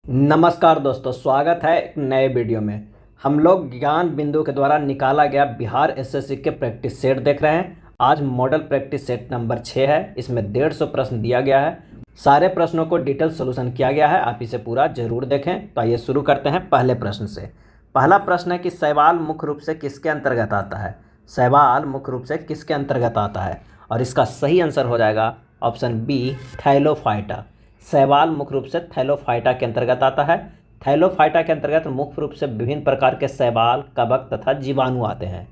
नमस्कार दोस्तों, स्वागत है एक नए वीडियो में। हम लोग ज्ञान बिंदु के द्वारा निकाला गया बिहार एसएससी के प्रैक्टिस सेट देख रहे हैं। आज मॉडल प्रैक्टिस सेट नंबर 6 है। इसमें 150 प्रश्न दिया गया है। सारे प्रश्नों को डिटेल सोल्यूशन किया गया है। आप इसे पूरा जरूर देखें। तो आइए शुरू करते हैं पहले प्रश्न से। पहला प्रश्न है कि शैवाल मुख्य रूप से किसके अंतर्गत आता है। शैवाल मुख्य रूप से किसके अंतर्गत आता है, और इसका सही आंसर हो जाएगा ऑप्शन बी, थैलोफाइटा। शैवाल मुख्य रूप से थैलोफाइटा के अंतर्गत आता है। थैलोफाइटा के अंतर्गत मुख्य रूप से विभिन्न प्रकार के शैवाल, कवक तथा जीवाणु आते हैं।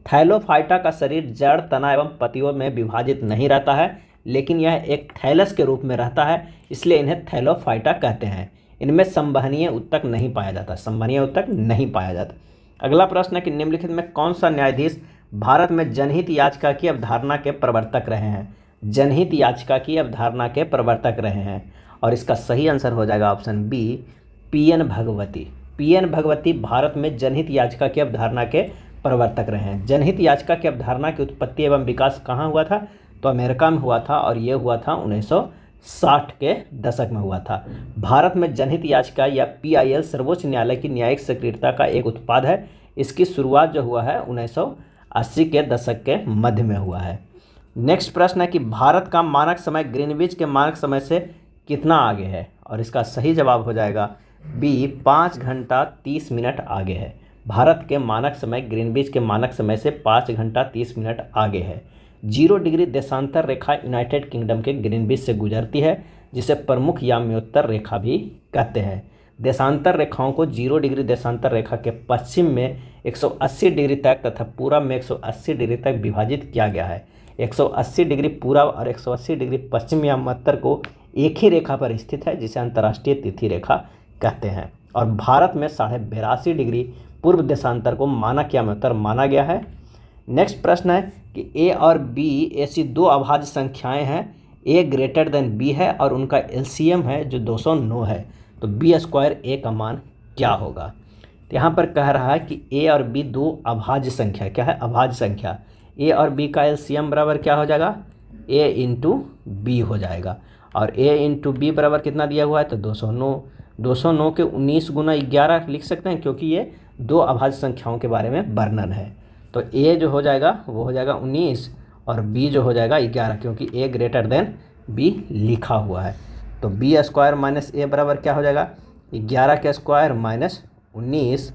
थैलोफाइटा का शरीर जड़, तना एवं पत्तियों में विभाजित नहीं रहता है, लेकिन यह एक थैलस के रूप में रहता है, इसलिए इन्हें थैलोफाइटा कहते हैं। इनमें संवहनीय ऊतक नहीं पाया जाता। संवहनीय ऊतक नहीं पाया जाता। अगला प्रश्न है कि निम्नलिखित में कौन सा न्यायाधीश भारत में जनहित याचिका की अवधारणा के प्रवर्तक रहे हैं। जनहित याचिका की अवधारणा के प्रवर्तक रहे हैं, और इसका सही आंसर हो जाएगा option B, PN Bhagwati. PN Bhagwati Bharat में जनहित याचिका की अवधारणा के प्रवर्तक रहे हैं। जनहित याचिका की अवधारणा की उत्पत्ति एवं विकास कहाँ हुआ था, तो अमेरिका में हुआ था, और ये हुआ था 1960 के दशक में हुआ था। भारत में जनहित याचिका या पीआईएल सर्वोच्च न्यायालय की न्यायिक सक्रियता का एक उत्पाद है। इसकी शुरुआत जो हुआ है 1980 के दशक के मध्य में हुआ है। नेक्स्ट प्रश्न है कि भारत का मानक समय ग्रीनविच के मानक समय से कितना आगे है, और इसका सही जवाब हो जाएगा बी, 5 घंटा 30 मिनट आगे है। भारत के मानक समय ग्रीनविच के मानक समय से 5 घंटा 30 मिनट आगे है। 0 डिग्री देशांतर रेखा यूनाइटेड किंगडम के ग्रीनविच से गुजरती है, जिसे प्रमुख याम्योत्तर रेखा भी कहते हैं। देशांतर रेखाओं को 0 डिग्री देशांतर रेखा के पश्चिम में 180 डिग्री तक तथा पूरब में 180 डिग्री तक विभाजित किया गया है। 180 डिग्री पूरब और 180 डिग्री पश्चिम याम्योत्तर को एक ही रेखा पर स्थित है, जिसे अंतर्राष्ट्रीय तिथि रेखा कहते हैं। और भारत में 82.5 डिग्री पूर्व देशांतर को मानक याम्योत्तर माना गया है। नेक्स्ट प्रश्न है कि ए और बी ऐसी दो अभाज्य संख्याएं हैं। ए ग्रेटर देन बी है और उनका एलसीएम है जो 209 है, तो बी स्क्वायर ए का मान क्या होगा। तो यहाँ पर कह रहा है कि ए और बी दो अभाज्य संख्या, क्या है, अभाज्य संख्या। ए और बी का एलसीएम बराबर क्या हो जाएगा, ए इंटू बी हो जाएगा, और a इंटू बी बराबर कितना दिया हुआ है, तो 209। 209 के 19 गुना 11 लिख सकते हैं, क्योंकि ये दो अभाज्य संख्याओं के बारे में वर्णन है। तो a जो हो जाएगा वो हो जाएगा 19, और b जो हो जाएगा 11, क्योंकि a ग्रेटर देन b लिखा हुआ है। तो बी स्क्वायर माइनस ए बराबर क्या हो जाएगा, 11 के स्क्वायर माइनस 19।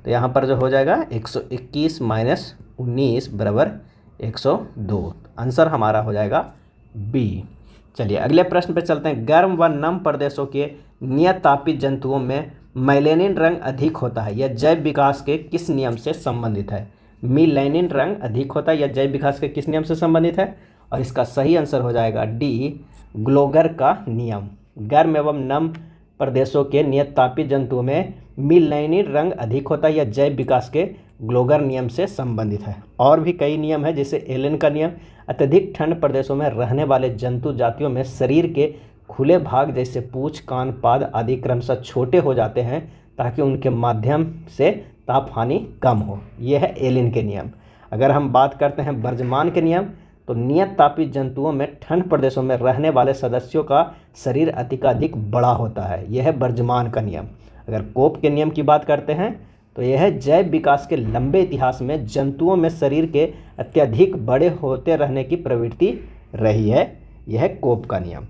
तो यहाँ पर जो हो जाएगा 121 माइनस 19 बराबर 102। आंसर हमारा हो जाएगा बी। चलिए अगले प्रश्न पे चलते हैं। गर्म व नम प्रदेशों के नियत तापित जंतुओं में मेलेनिन रंग अधिक होता है, यह जैव विकास के किस नियम से संबंधित है। मेलेनिन रंग अधिक होता है, यह जैव विकास के किस नियम से संबंधित है, और इसका सही आंसर हो जाएगा डी, ग्लोगर का नियम। गर्म एवं नम प्रदेशों के नियत तापित जंतुओं में मेलेनिन रंग अधिक होता है, यह जैव विकास के ग्लोगर नियम से संबंधित है। और भी कई नियम है, जैसे एलन का नियम। अत्यधिक ठंड प्रदेशों में रहने वाले जंतु जातियों में शरीर के खुले भाग जैसे पूंछ, कान, पाद आदि क्रमशः छोटे हो जाते हैं, ताकि उनके माध्यम से ताप हानि कम हो। यह है एलन के नियम। अगर हम बात करते हैं बर्जमान के नियम, तो नियत तापित जंतुओं में ठंड प्रदेशों में रहने वाले सदस्यों का शरीर अधिकाधिक बड़ा होता है। यह है बर्जमान का नियम। अगर कोप के नियम की बात करते हैं, तो यह है जैव विकास के लंबे इतिहास में जंतुओं में शरीर के अत्यधिक बड़े होते रहने की प्रवृत्ति रही है। यह है कोप का नियम।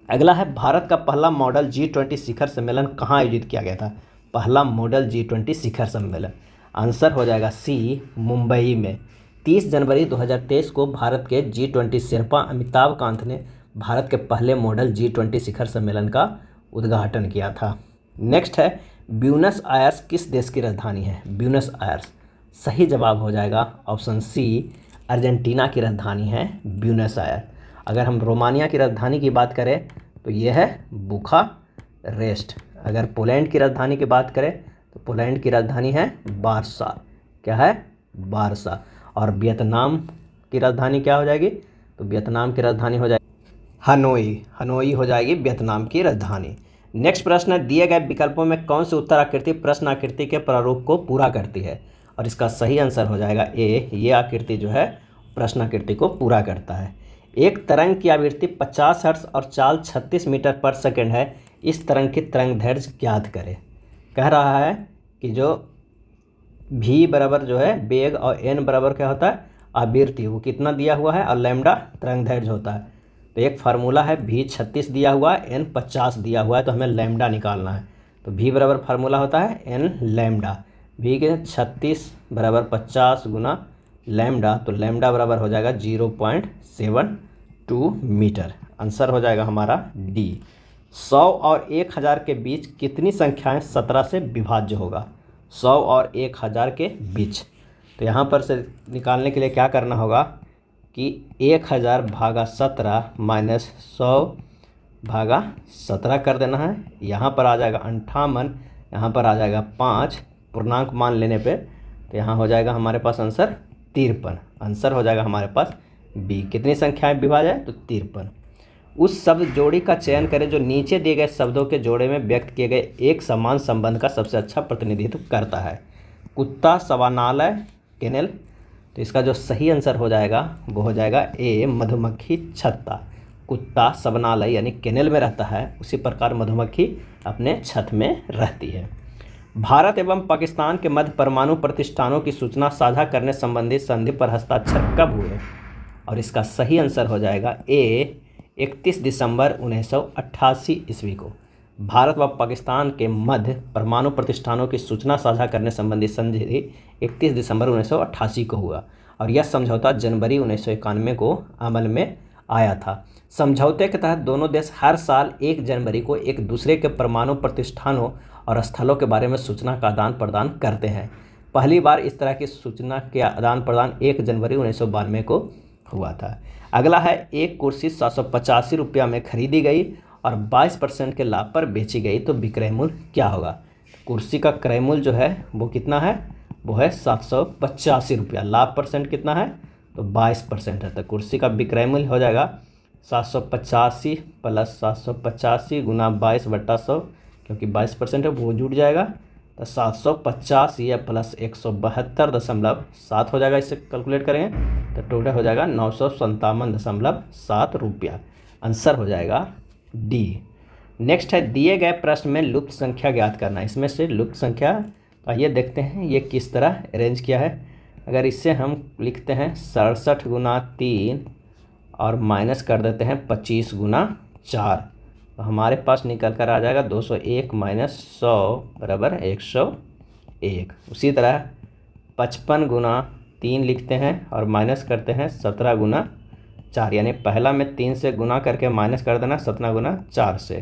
अगला है भारत का पहला मॉडल G20 शिखर सम्मेलन कहाँ आयोजित किया गया था। पहला मॉडल G20 शिखर सम्मेलन, आंसर हो जाएगा सी, मुंबई में। 30 जनवरी 2023 को भारत के G20 शेर्पा अमिताभ कांत ने भारत के पहले मॉडल G20 शिखर सम्मेलन का उद्घाटन किया था। नेक्स्ट है ब्यूनस आयर्स किस देश की राजधानी है। ब्यूनस आयर्स, सही जवाब हो जाएगा ऑप्शन सी, अर्जेंटीना की राजधानी है ब्यूनस आयर। अगर हम रोमानिया की राजधानी की बात करें, तो यह है बुखारेस्ट। अगर पोलैंड की राजधानी की बात करें, तो पोलैंड की राजधानी है वारसा, क्या है, वारसा। और वियतनाम की राजधानी क्या हो जाएगी, तो वियतनाम की राजधानी हो जाएगी हनोई। हनोई हो जाएगी वियतनाम की राजधानी। नेक्स्ट प्रश्न है, दिए गए विकल्पों में कौन सी उत्तर आकृति प्रश्न आकृति के प्रारूप को पूरा करती है, और इसका सही आंसर हो जाएगा ए, ये आकृति जो है प्रश्न आकृति को पूरा करता है। एक तरंग की आवृत्ति 50 हर्ट्ज और चाल 36 मीटर पर सेकंड है। इस तरंग की तरंग दैर्ध्य ज्ञात करें। कह रहा है कि जो v बराबर जो है वेग और n बराबर क्या होता है आवृत्ति, वो कितना दिया हुआ है, और लैम्डा तरंग दैर्ध्य होता है। तो एक फार्मूला है, v 36 दिया हुआ है, n 50 दिया हुआ है, तो हमें लैम्डा निकालना है। तो v बराबर फार्मूला होता है n लैम्डा, v के 36 बराबर 50 गुना लैम्डा, तो लैम्डा बराबर हो जाएगा 0.72 मीटर। आंसर हो जाएगा हमारा डी। 100 और 1000 के बीच कितनी संख्याएं 17 से विभाज्य होगा? 100 और 1000 के बीच, तो यहाँ पर से निकालने के लिए क्या करना होगा कि 1000 भागा 17 माइनस 100 भागा 17 कर देना है। यहाँ पर आ जाएगा 58, यहाँ पर आ जाएगा 5 पूर्णांक मान लेने पे, तो यहाँ हो जाएगा हमारे पास आंसर 53। आंसर हो जाएगा हमारे पास बी। कितनी संख्याएं विभाज्य है? तो 53। उस शब्द जोड़ी का चयन करें जो नीचे दिए गए शब्दों के जोड़े में व्यक्त किए गए एक समान संबंध का सबसे अच्छा प्रतिनिधित्व करता है। कुत्ता, शवानालय, केनेल। तो इसका जो सही आंसर हो जाएगा वो हो जाएगा ए, मधुमक्खी छत्ता। कुत्ता शवानालय यानी केनेल में रहता है, उसी प्रकार मधुमक्खी अपने छत में रहती है। भारत एवं पाकिस्तान के मध्य परमाणु प्रतिष्ठानों की सूचना साझा करने संबंधी संधि पर हस्ताक्षर कब हुए? और इसका सही आंसर हो जाएगा ए, 31 दिसंबर 1988 ईस्वी को। भारत व पाकिस्तान के मध्य परमाणु प्रतिष्ठानों की सूचना साझा करने संबंधी संधि 31 दिसंबर 1988 को हुआ, और यह समझौता जनवरी 1991 को अमल में आया था। समझौते के तहत दोनों देश हर साल 1 जनवरी को एक दूसरे के परमाणु प्रतिष्ठानों और स्थलों के बारे में सूचना का आदान प्रदान करते हैं। पहली बार इस तरह की सूचना के आदान प्रदान 1 जनवरी 1992 को हुआ था। अगला है, एक कुर्सी 785 रुपया में खरीदी गई और 22% के लाभ पर बेची गई, तो विक्रय मूल्य क्या होगा? कुर्सी का क्रय मूल्य जो है वो कितना है? वो है 785 रुपया। लाभ परसेंट कितना है? तो 22% है। तो कुर्सी का विक्रय मूल्य हो जाएगा 785 प्लस 785 गुना 22/100, क्योंकि 22% है वो जुड़ जाएगा, तो 750 या प्लस 172.7 हो जाएगा। इससे कैलकुलेट करेंगे तो टोटल हो जाएगा 957.7 रुपया। आंसर हो जाएगा डी। नेक्स्ट है, दिए गए प्रश्न में लुप्त संख्या ज्ञात करना। इसमें से लुप्त संख्या, तो आइए देखते हैं ये किस तरह अरेंज किया है। अगर इससे हम लिखते हैं 67 गुना 3 और माइनस कर देते हैं 25 गुना 4, तो हमारे पास निकल कर आ जाएगा 201 माइनस 100 बराबर 101। उसी तरह 55 गुना 3 लिखते हैं और माइनस करते हैं 17 गुना 4, यानी पहला में 3 से गुना करके माइनस कर देना 17 गुना 4 से,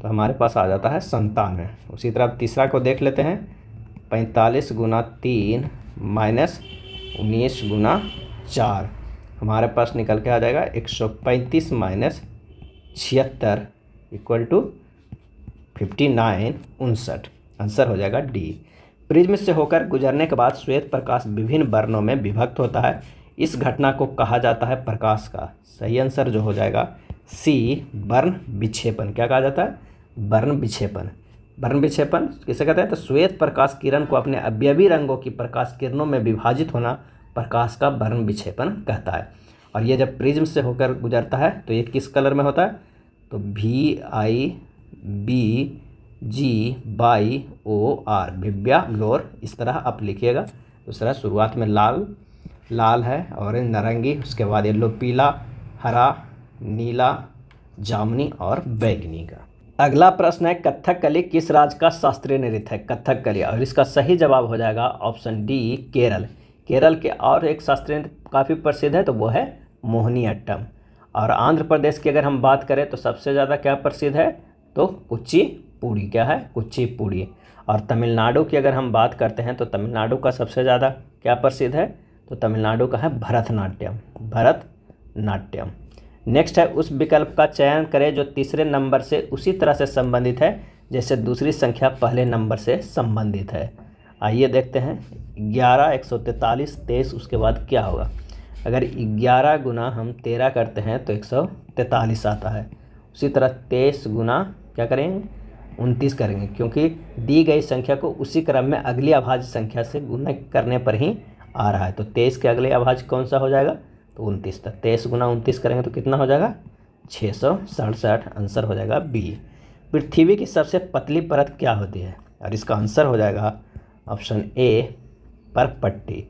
तो हमारे पास आ जाता है 97। उसी तरह तीसरा को देख लेते हैं, 45 गुना 3 माइनस 19 गुना 4, हमारे पास निकल के आ जाएगा 135 माइनस 76 इक्वल टू 59, 59। आंसर हो जाएगा डी। प्रिज्म से होकर गुजरने के बाद श्वेत प्रकाश विभिन्न वर्णों में विभक्त होता है, इस घटना को कहा जाता है प्रकाश का। सही आंसर जो हो जाएगा सी, वर्ण विक्षेपन। क्या कहा जाता है? वर्ण विक्षेपन। वर्ण विक्षेपन किसे कहते हैं? तो श्वेत प्रकाश किरण को अपने अवयवी रंगों की प्रकाश किरणों में विभाजित होना प्रकाश का वर्ण विक्षेपन कहता है। और ये जब प्रिज्म से होकर गुजरता है तो ये किस कलर में होता है? तो VIBGY/OR, विव्या ग्लोर, इस तरह आप लिखिएगा। उस तरह शुरुआत में लाल है, ऑरेंज, नारंगी, उसके बाद येलो, पीला, हरा, नीला, जामुनी और बैंगनी का। अगला प्रश्न है, कथकली किस राज्य का शास्त्रीय नृत्य है? कथकली, और इसका सही जवाब हो जाएगा ऑप्शन डी, केरल। केरल के और एक शास्त्रीय नृत्य काफ़ी प्रसिद्ध है, तो वो है मोहिनीअट्टम। और आंध्र प्रदेश की अगर हम बात करें तो सबसे ज़्यादा क्या प्रसिद्ध है? तो कुचिपुड़ी। क्या है? कुचिपुड़ी। और तमिलनाडु की अगर हम बात करते हैं तो तमिलनाडु का सबसे ज़्यादा क्या प्रसिद्ध है? तो तमिलनाडु का है भरतनाट्यम। भरतनाट्यम। नेक्स्ट है, उस विकल्प का चयन करें जो तीसरे नंबर से उसी तरह से संबंधित है जैसे दूसरी संख्या पहले नंबर से संबंधित है। आइए देखते हैं, 11, 143, 23, उसके बाद क्या होगा? अगर 11 गुना हम 13 करते हैं तो 143 आता है। उसी तरह 23 गुना क्या करेंगे? 29 करेंगे, क्योंकि दी गई संख्या को उसी क्रम में अगली अभाज्य संख्या से गुना करने पर ही आ रहा है। तो 23 के अगले अभाज्य कौन सा हो जाएगा? तो 29 तक 23 गुना 29 करेंगे तो कितना हो जाएगा 667। आंसर हो जाएगा बी। पृथ्वी की सबसे पतली परत क्या होती है, और इसका आंसर हो जाएगा ऑप्शन ए परपट्टी।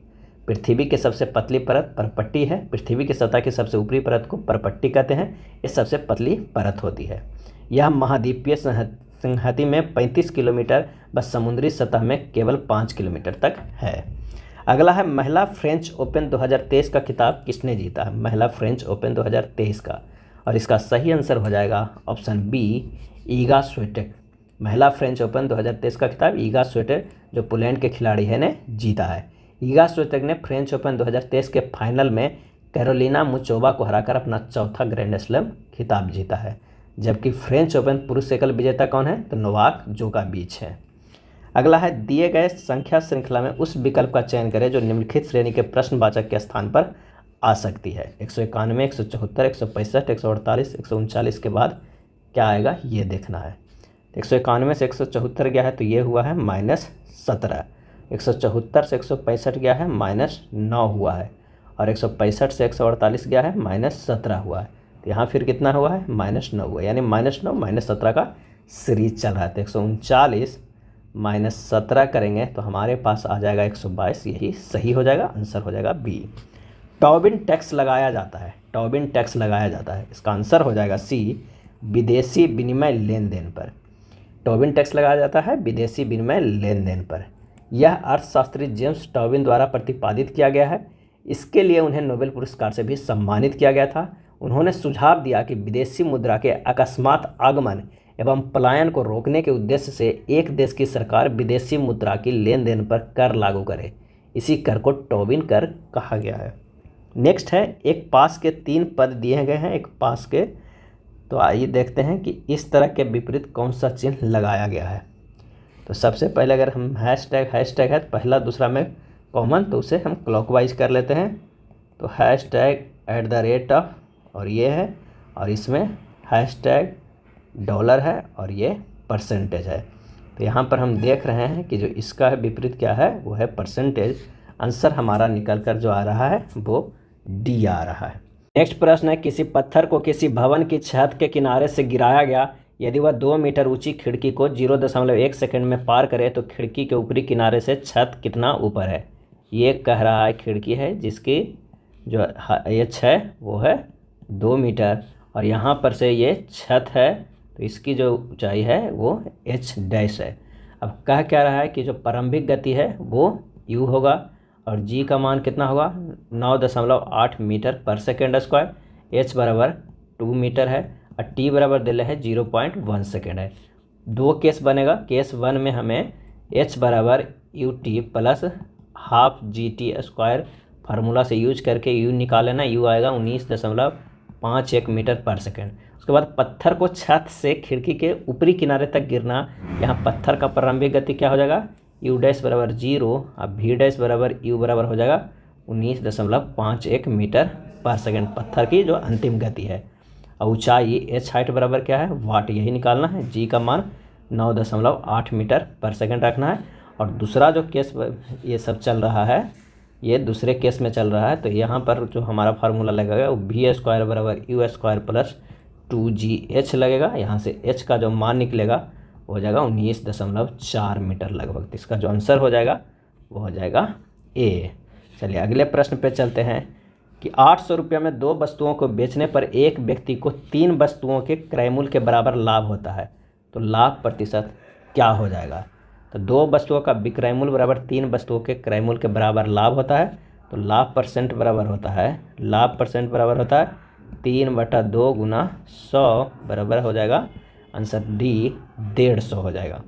पृथ्वी की सबसे पतली परत परपट्टी है। पृथ्वी की सतह की सबसे ऊपरी परत को परपट्टी कहते हैं। ये सबसे पतली परत होती है। यह महाद्वीपीय संहति में 35 किलोमीटर व समुद्री सतह में केवल 5 किलोमीटर तक है। अगला है महिला फ्रेंच ओपन 2023 का खिताब किसने जीता है। महिला फ्रेंच ओपन 2023 का, और इसका सही आंसर हो जाएगा ऑप्शन बी ईगा स्विएटेक। महिला फ्रेंच ओपन 2023 का खिताब ईगा स्विएटेक जो पोलैंड के खिलाड़ी है ने जीता है। ईगा स्विएटेक ने फ्रेंच ओपन 2023 के फाइनल में कैरोलिना मुचोवा को हराकर अपना चौथा ग्रैंड स्लैम खिताब जीता है। जबकि फ्रेंच ओपन पुरुष एकल विजेता कौन है, तो नोवाक जोकोविच है। अगला है दिए गए संख्या श्रृंखला में उस विकल्प का चयन करें जो निम्नलिखित श्रेणी के प्रश्नवाचक के स्थान पर आ सकती है। 191, 174, 165, 148, 139 के बाद क्या आएगा ये देखना है। 191 से 174 गया है तो ये हुआ है -17। 174 से 165 गया है -9 हुआ है, और 165 से 148 गया है -17 हुआ है। तो यहाँ फिर कितना हुआ है -9 हुआ, यानी -9 -17 का सीरीज चल रहा है। तो 139 -17 करेंगे तो हमारे पास आ जाएगा 122, यही सही हो जाएगा। आंसर हो जाएगा बी। टोबिन टैक्स लगाया जाता है। टोबिन टैक्स लगाया जाता है, इसका आंसर हो जाएगा सी विदेशी विनिमय लेन देन पर। टोबिन टैक्स लगाया जाता है विदेशी विनिमय लेन देन पर। यह अर्थशास्त्री जेम्स टोबिन द्वारा प्रतिपादित किया गया है। इसके लिए उन्हें नोबेल पुरस्कार से भी सम्मानित किया गया था। उन्होंने सुझाव दिया कि विदेशी मुद्रा के अकस्मात आगमन एवं पलायन को रोकने के उद्देश्य से एक देश की सरकार विदेशी मुद्रा की लेन देन पर कर लागू करे। इसी कर को टोबिन कर कहा गया है। नेक्स्ट है एक पास के 3 पद दिए गए हैं, एक पास के। तो आइए देखते हैं कि इस तरह के विपरीत कौन सा चिन्ह लगाया गया है। तो सबसे पहले अगर हम हैशटैग है तो पहला दूसरा में कॉमन, तो उसे हम क्लॉकवाइज कर लेते हैं। तो #@ और ये है, और इसमें $डॉलर है और ये परसेंटेज है। तो यहाँ पर हम देख रहे हैं कि जो इसका विपरीत क्या है वो है परसेंटेज। आंसर हमारा निकल कर जो आ रहा है वो डी आ रहा है। नेक्स्ट प्रश्न है किसी पत्थर को किसी भवन की छत के किनारे से गिराया गया। यदि वह 2 मीटर ऊंची खिड़की को 0.1 सेकंड में पार करे तो खिड़की के ऊपरी किनारे से छत कितना ऊपर है। ये कह रहा है खिड़की है जिसकी जो एच है वो है 2 मीटर, और यहाँ पर से ये छत है तो इसकी जो ऊंचाई है वो h' है। अब कह क्या रहा है कि जो प्रारंभिक गति है वो u होगा, और g का मान कितना होगा 9.8 मीटर पर सेकेंड स्क्वायर, h बराबर 2 मीटर है, और t बराबर दिले है 0.1 सेकेंड है। 2 केस बनेगा। केस 1 में हमें h बराबर ut plus half GT² formula से यूज करके u निकाले ना, u आएगा 19.51 मीटर पर सेकेंड। उसके बाद पत्थर को छत से खिड़की के ऊपरी किनारे तक गिरना। यहाँ पत्थर का प्रारंभिक गति क्या हो जाएगा u' बराबर 0, अब v' बराबर u बराबर हो जाएगा 19.51 मीटर पर सेकेंड, पत्थर की जो अंतिम गति है। और ऊंचाई h हाइट बराबर क्या है वाट, यही निकालना है। g का मान 9.8 मीटर पर सेकेंड रखना है। और दूसरा जो केस ये सब चल रहा है ये दूसरे केस में चल रहा है, तो यहाँ पर जो हमारा फार्मूला लगेगा वो v² बराबर u² प्लस 2gh लगेगा। यहाँ से h का जो मान निकलेगा वो हो जाएगा 19.4 मीटर लगभग। इसका जो आंसर हो जाएगा वो हो जाएगा ए। चलिए अगले प्रश्न पे चलते हैं कि 800 रुपये में 2 वस्तुओं को बेचने पर एक व्यक्ति को 3 वस्तुओं के क्रय मूल्य के बराबर लाभ होता है, तो लाभ प्रतिशत क्या हो जाएगा। तो 2 वस्तुओं का विक्रय मूल्य बराबर 3 वस्तुओं के क्रय मूल्य के बराबर लाभ होता है, तो लाभ % बराबर होता है 3/2 गुना 100 बराबर हो जाएगा आंसर डी 150 हो जाएगा।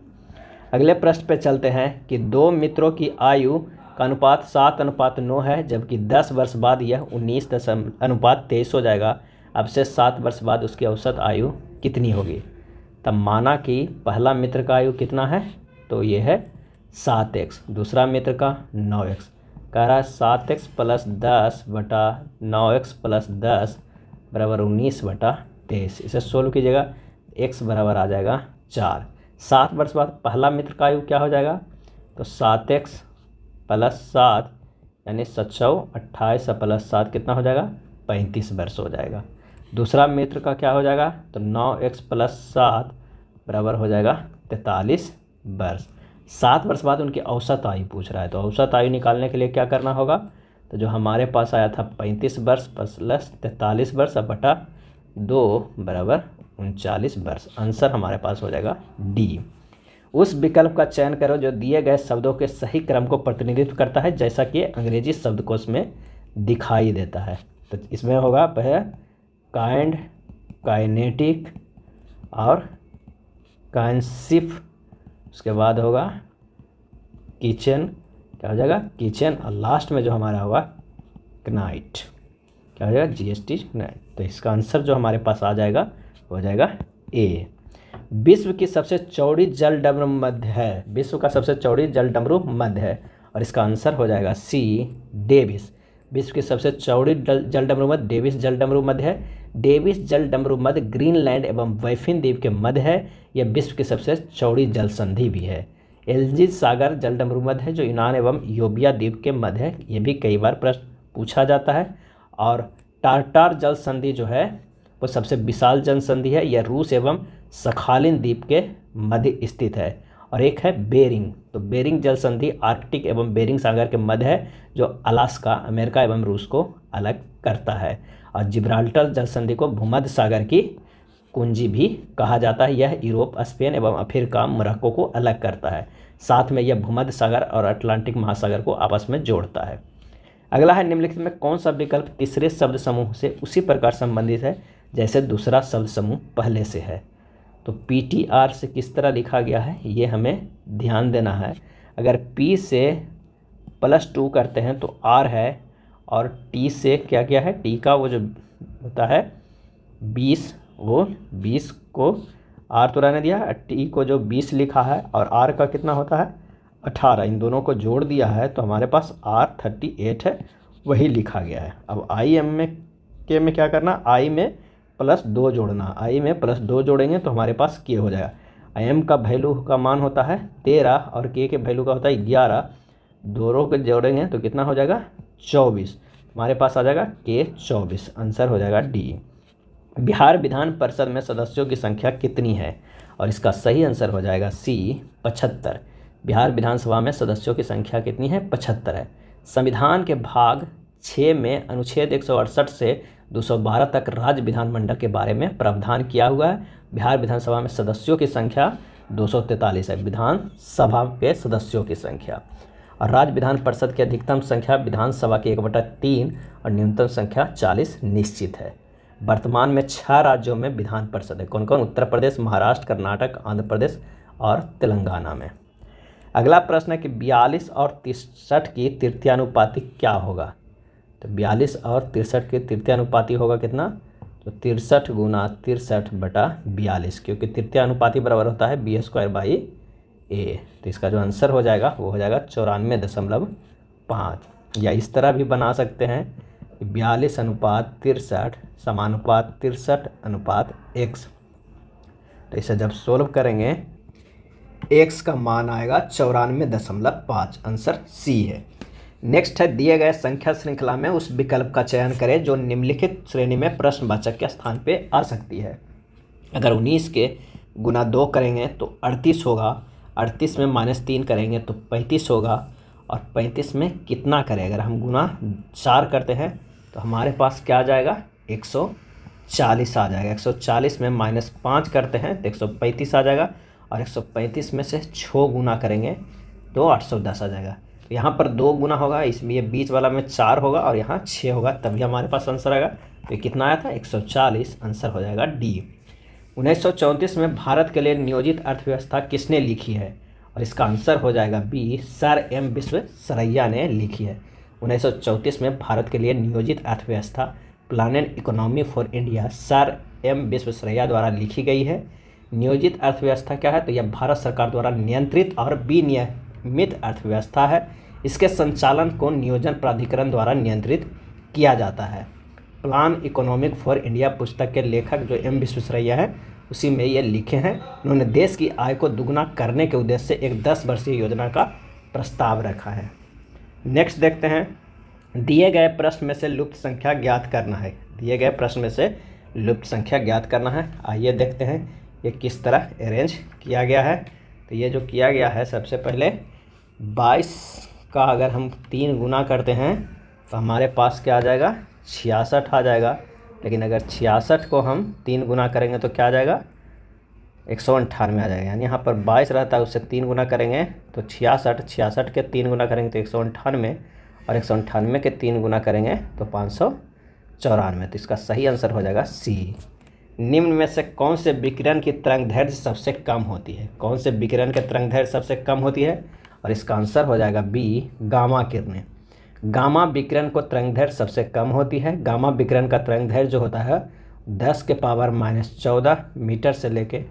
अगले प्रश्न पे चलते हैं कि 2 मित्रों की आयु का अनुपात 7:9 है, जबकि 10 वर्ष बाद यह 19:23 हो जाएगा। अब से 7 वर्ष बाद उसकी औसत आयु कितनी होगी। तब माना कि पहला मित्र का आयु कितना है, तो ये है 7x, दूसरा मित्र का 9x। कह रहा है 7x प्लस 10 बटा 9x प्लस 10 बराबर 19/23। इसे सोल्व कीजिएगा, x बराबर आ जाएगा 4। 7 वर्ष बाद पहला मित्र का आयु क्या हो जाएगा, तो 7x प्लस 7 यानी 7 28 प्लस 7 कितना हो जाएगा 35 वर्ष हो जाएगा। दूसरा मित्र का क्या हो जाएगा, तो 9x + 7 बराबर हो जाएगा 43 वर्ष। 7 वर्ष बाद उनकी औसत आयु पूछ रहा है, तो औसत आयु निकालने के लिए क्या करना होगा, तो जो हमारे पास आया था 35 वर्ष प्लस 43 वर्ष अब बटा 2 बराबर 39 वर्ष। आंसर हमारे पास हो जाएगा डी। उस विकल्प का चयन करो जो दिए गए शब्दों के सही क्रम को प्रतिनिधित्व करता है जैसा कि अंग्रेजी शब्दकोश में दिखाई देता है। तो इसमें होगा पहले काइंड, काइनेटिक और काइनशिप, उसके बाद होगा किचन, क्या हो जाएगा किचन, और लास्ट में जो हमारा होगा कनाइट, क्या हो जाएगा GST नाइट। तो इसका आंसर जो हमारे पास आ जाएगा हो जाएगा ए। विश्व की सबसे चौड़ी जल डमरू मध्य है, विश्व का सबसे चौड़ी जल डमरू मध्य है, और इसका आंसर हो जाएगा सी डेविस। विश्व की सबसे चौड़ी जल डमरू मध्य डेविस जल डमरू मध्य है। डेविस जल डमरू मध्य ग्रीनलैंड एवं बाफिन द्वीप के मध्य है। यह विश्व की सबसे चौड़ी जल संधि भी है। एल्जीज सागर जल डमरू मध्य है जो यूनान एवं योबिया द्वीप के मध्य है। ये भी कई बार प्रश्न पूछा जाता है। और टार्टार जल संधि जो है वो सबसे विशाल जल संधि है। यह रूस एवं सखालिन द्वीप के मध्य स्थित है। और एक है बेरिंग, तो बेरिंग जल संधि आर्कटिक एवं बेरिंग सागर के मध्य है जो अलास्का, अमेरिका एवं रूस को अलग करता है। और जिब्राल्टर जल संधि को भूमध्य सागर की कुंजी भी कहा जाता है। यह यूरोप, स्पेन एवं अफ्रीका, मोरक्को को अलग करता है। साथ में यह भूमध्य सागर और अटलांटिक महासागर को आपस में जोड़ता है। अगला है निम्नलिखित में कौन सा विकल्प तीसरे शब्द समूह से उसी प्रकार संबंधित है जैसे दूसरा शब्द समूह पहले से है। तो PTR से किस तरह लिखा गया है ये हमें ध्यान देना है। अगर P से +2 करते हैं तो R है, और T से क्या क्या है, T का वो जो होता है 20, वो 20 को R तो रहने दिया है, T को जो 20 लिखा है और R का कितना होता है 18, इन दोनों को जोड़ दिया है तो हमारे पास R 38 है, वही लिखा गया है। अब IM में क्या करना, I में +2 जोड़ना, I में +2 जोड़ेंगे तो हमारे पास K हो जाएगा। IM का वैल्यू का मान होता है 13 और K के वैल्यू का होता है 11, दोनों को जोड़ेंगे तो कितना हो जाएगा 24, हमारे पास आ जाएगा K 24। आंसर हो जाएगा डी। बिहार विधान परिषद में सदस्यों की संख्या कितनी है, और इसका सही आंसर हो जाएगा सी 75। बिहार विधानसभा में सदस्यों की संख्या कितनी है, 75 है। संविधान के भाग 6 में अनुच्छेद 168 से 212 तक राज्य विधानमंडल के बारे में प्रावधान किया हुआ है। बिहार विधानसभा में सदस्यों की संख्या 243 है, विधानसभा के सदस्यों की संख्या। और राज्य विधान परिषद की अधिकतम संख्या विधानसभा की 1/3 और न्यूनतम संख्या 40 निश्चित है। वर्तमान में 6 राज्यों में विधान परिषद है। कौन कौन, उत्तर प्रदेश, महाराष्ट्र, कर्नाटक, आंध्र प्रदेश और तेलंगाना में। अगला प्रश्न है कि 42 और 63 की तृतीयानुपाती क्या होगा। तो 42 और 63 की तृतीयानुपाती होगा कितना, तो 63 × 63/42, क्योंकि तृतीयानुपाती बराबर होता है B² A। तो इसका जो आंसर हो जाएगा वो हो जाएगा 94.5। या इस तरह भी बना सकते हैं 42:63 समानुपात 63:x। तो इसे जब सोल्व करेंगे x का मान आएगा 94.5। आंसर सी है। नेक्स्ट है दिए गए संख्या श्रृंखला में उस विकल्प का चयन करें जो निम्नलिखित श्रेणी में प्रश्नवाचक के स्थान पे आ सकती है। अगर 19 के गुना 2 करेंगे तो 38 होगा, 38 में -3 करेंगे तो 35 होगा, और 35 में कितना करें, अगर हम गुना 4 करते हैं तो हमारे पास क्या आ जाएगा 140 आ जाएगा। 140 में -5 करते हैं तो 135 आ जाएगा, और 135 में से 6 गुना करेंगे तो 810 आ जाएगा। तो यहाँ पर 2 गुना होगा, इसमें ये बीच वाला में 4 होगा और यहाँ 6 होगा, तभी हमारे पास आंसर आएगा। तो कितना आया था 140। आंसर हो जाएगा डी। 1934 में भारत के लिए नियोजित अर्थव्यवस्था किसने लिखी है, और इसका आंसर हो जाएगा बी, सर एम विश्वेश्वरैया ने लिखी है। 1934 में भारत के लिए नियोजित अर्थव्यवस्था plan and economy for India sir M Visvesvaraya द्वारा लिखी गई है। नियोजित अर्थव्यवस्था क्या है, तो यह भारत सरकार द्वारा नियंत्रित और विनियमित अर्थव्यवस्था है। इसके संचालन को नियोजन प्राधिकरण द्वारा नियंत्रित किया जाता है। प्लान इकोनॉमिक फॉर इंडिया पुस्तक के लेखक जो एम विश्वेश्वरैया है उसी में ये लिखे हैं। उन्होंने देश की आय को दुगना करने के उद्देश्य से एक 10 वर्षीय योजना का प्रस्ताव रखा है। नेक्स्ट देखते हैं दिए गए प्रश्न में से लुप्त संख्या ज्ञात करना है। दिए गए प्रश्न में से लुप्त संख्या ज्ञात करना है। आइए देखते हैं ये किस तरह अरेंज किया गया है। तो ये जो किया गया है, सबसे पहले 22 का अगर हम 3 गुना करते हैं तो हमारे पास क्या आ जाएगा, 66 आ जाएगा। लेकिन अगर 66 को हम 3 गुना करेंगे तो क्या आ जाएगा, 198 आ जाएगा। यानी यहाँ पर 22 रहता है, उससे 3 गुना करेंगे तो 66 के 3 गुना करेंगे तो 198, और 198 के 3 गुना करेंगे तो 594। तो इसका सही आंसर हो जाएगा सी। निम्न में से कौन से विकिरण की तरंगदैर्घ्य सबसे कम होती है? कौन से विकिरण के तरंगदैर्घ्य सबसे कम होती है? और इसका आंसर हो जाएगा बी, गामा किरणें। गामा विकिरण को तरंगदैर्घ्य सबसे कम होती है। गामा विकिरण का तरंगदैर्घ्य जो होता है 10⁻⁻14 मीटर से लेके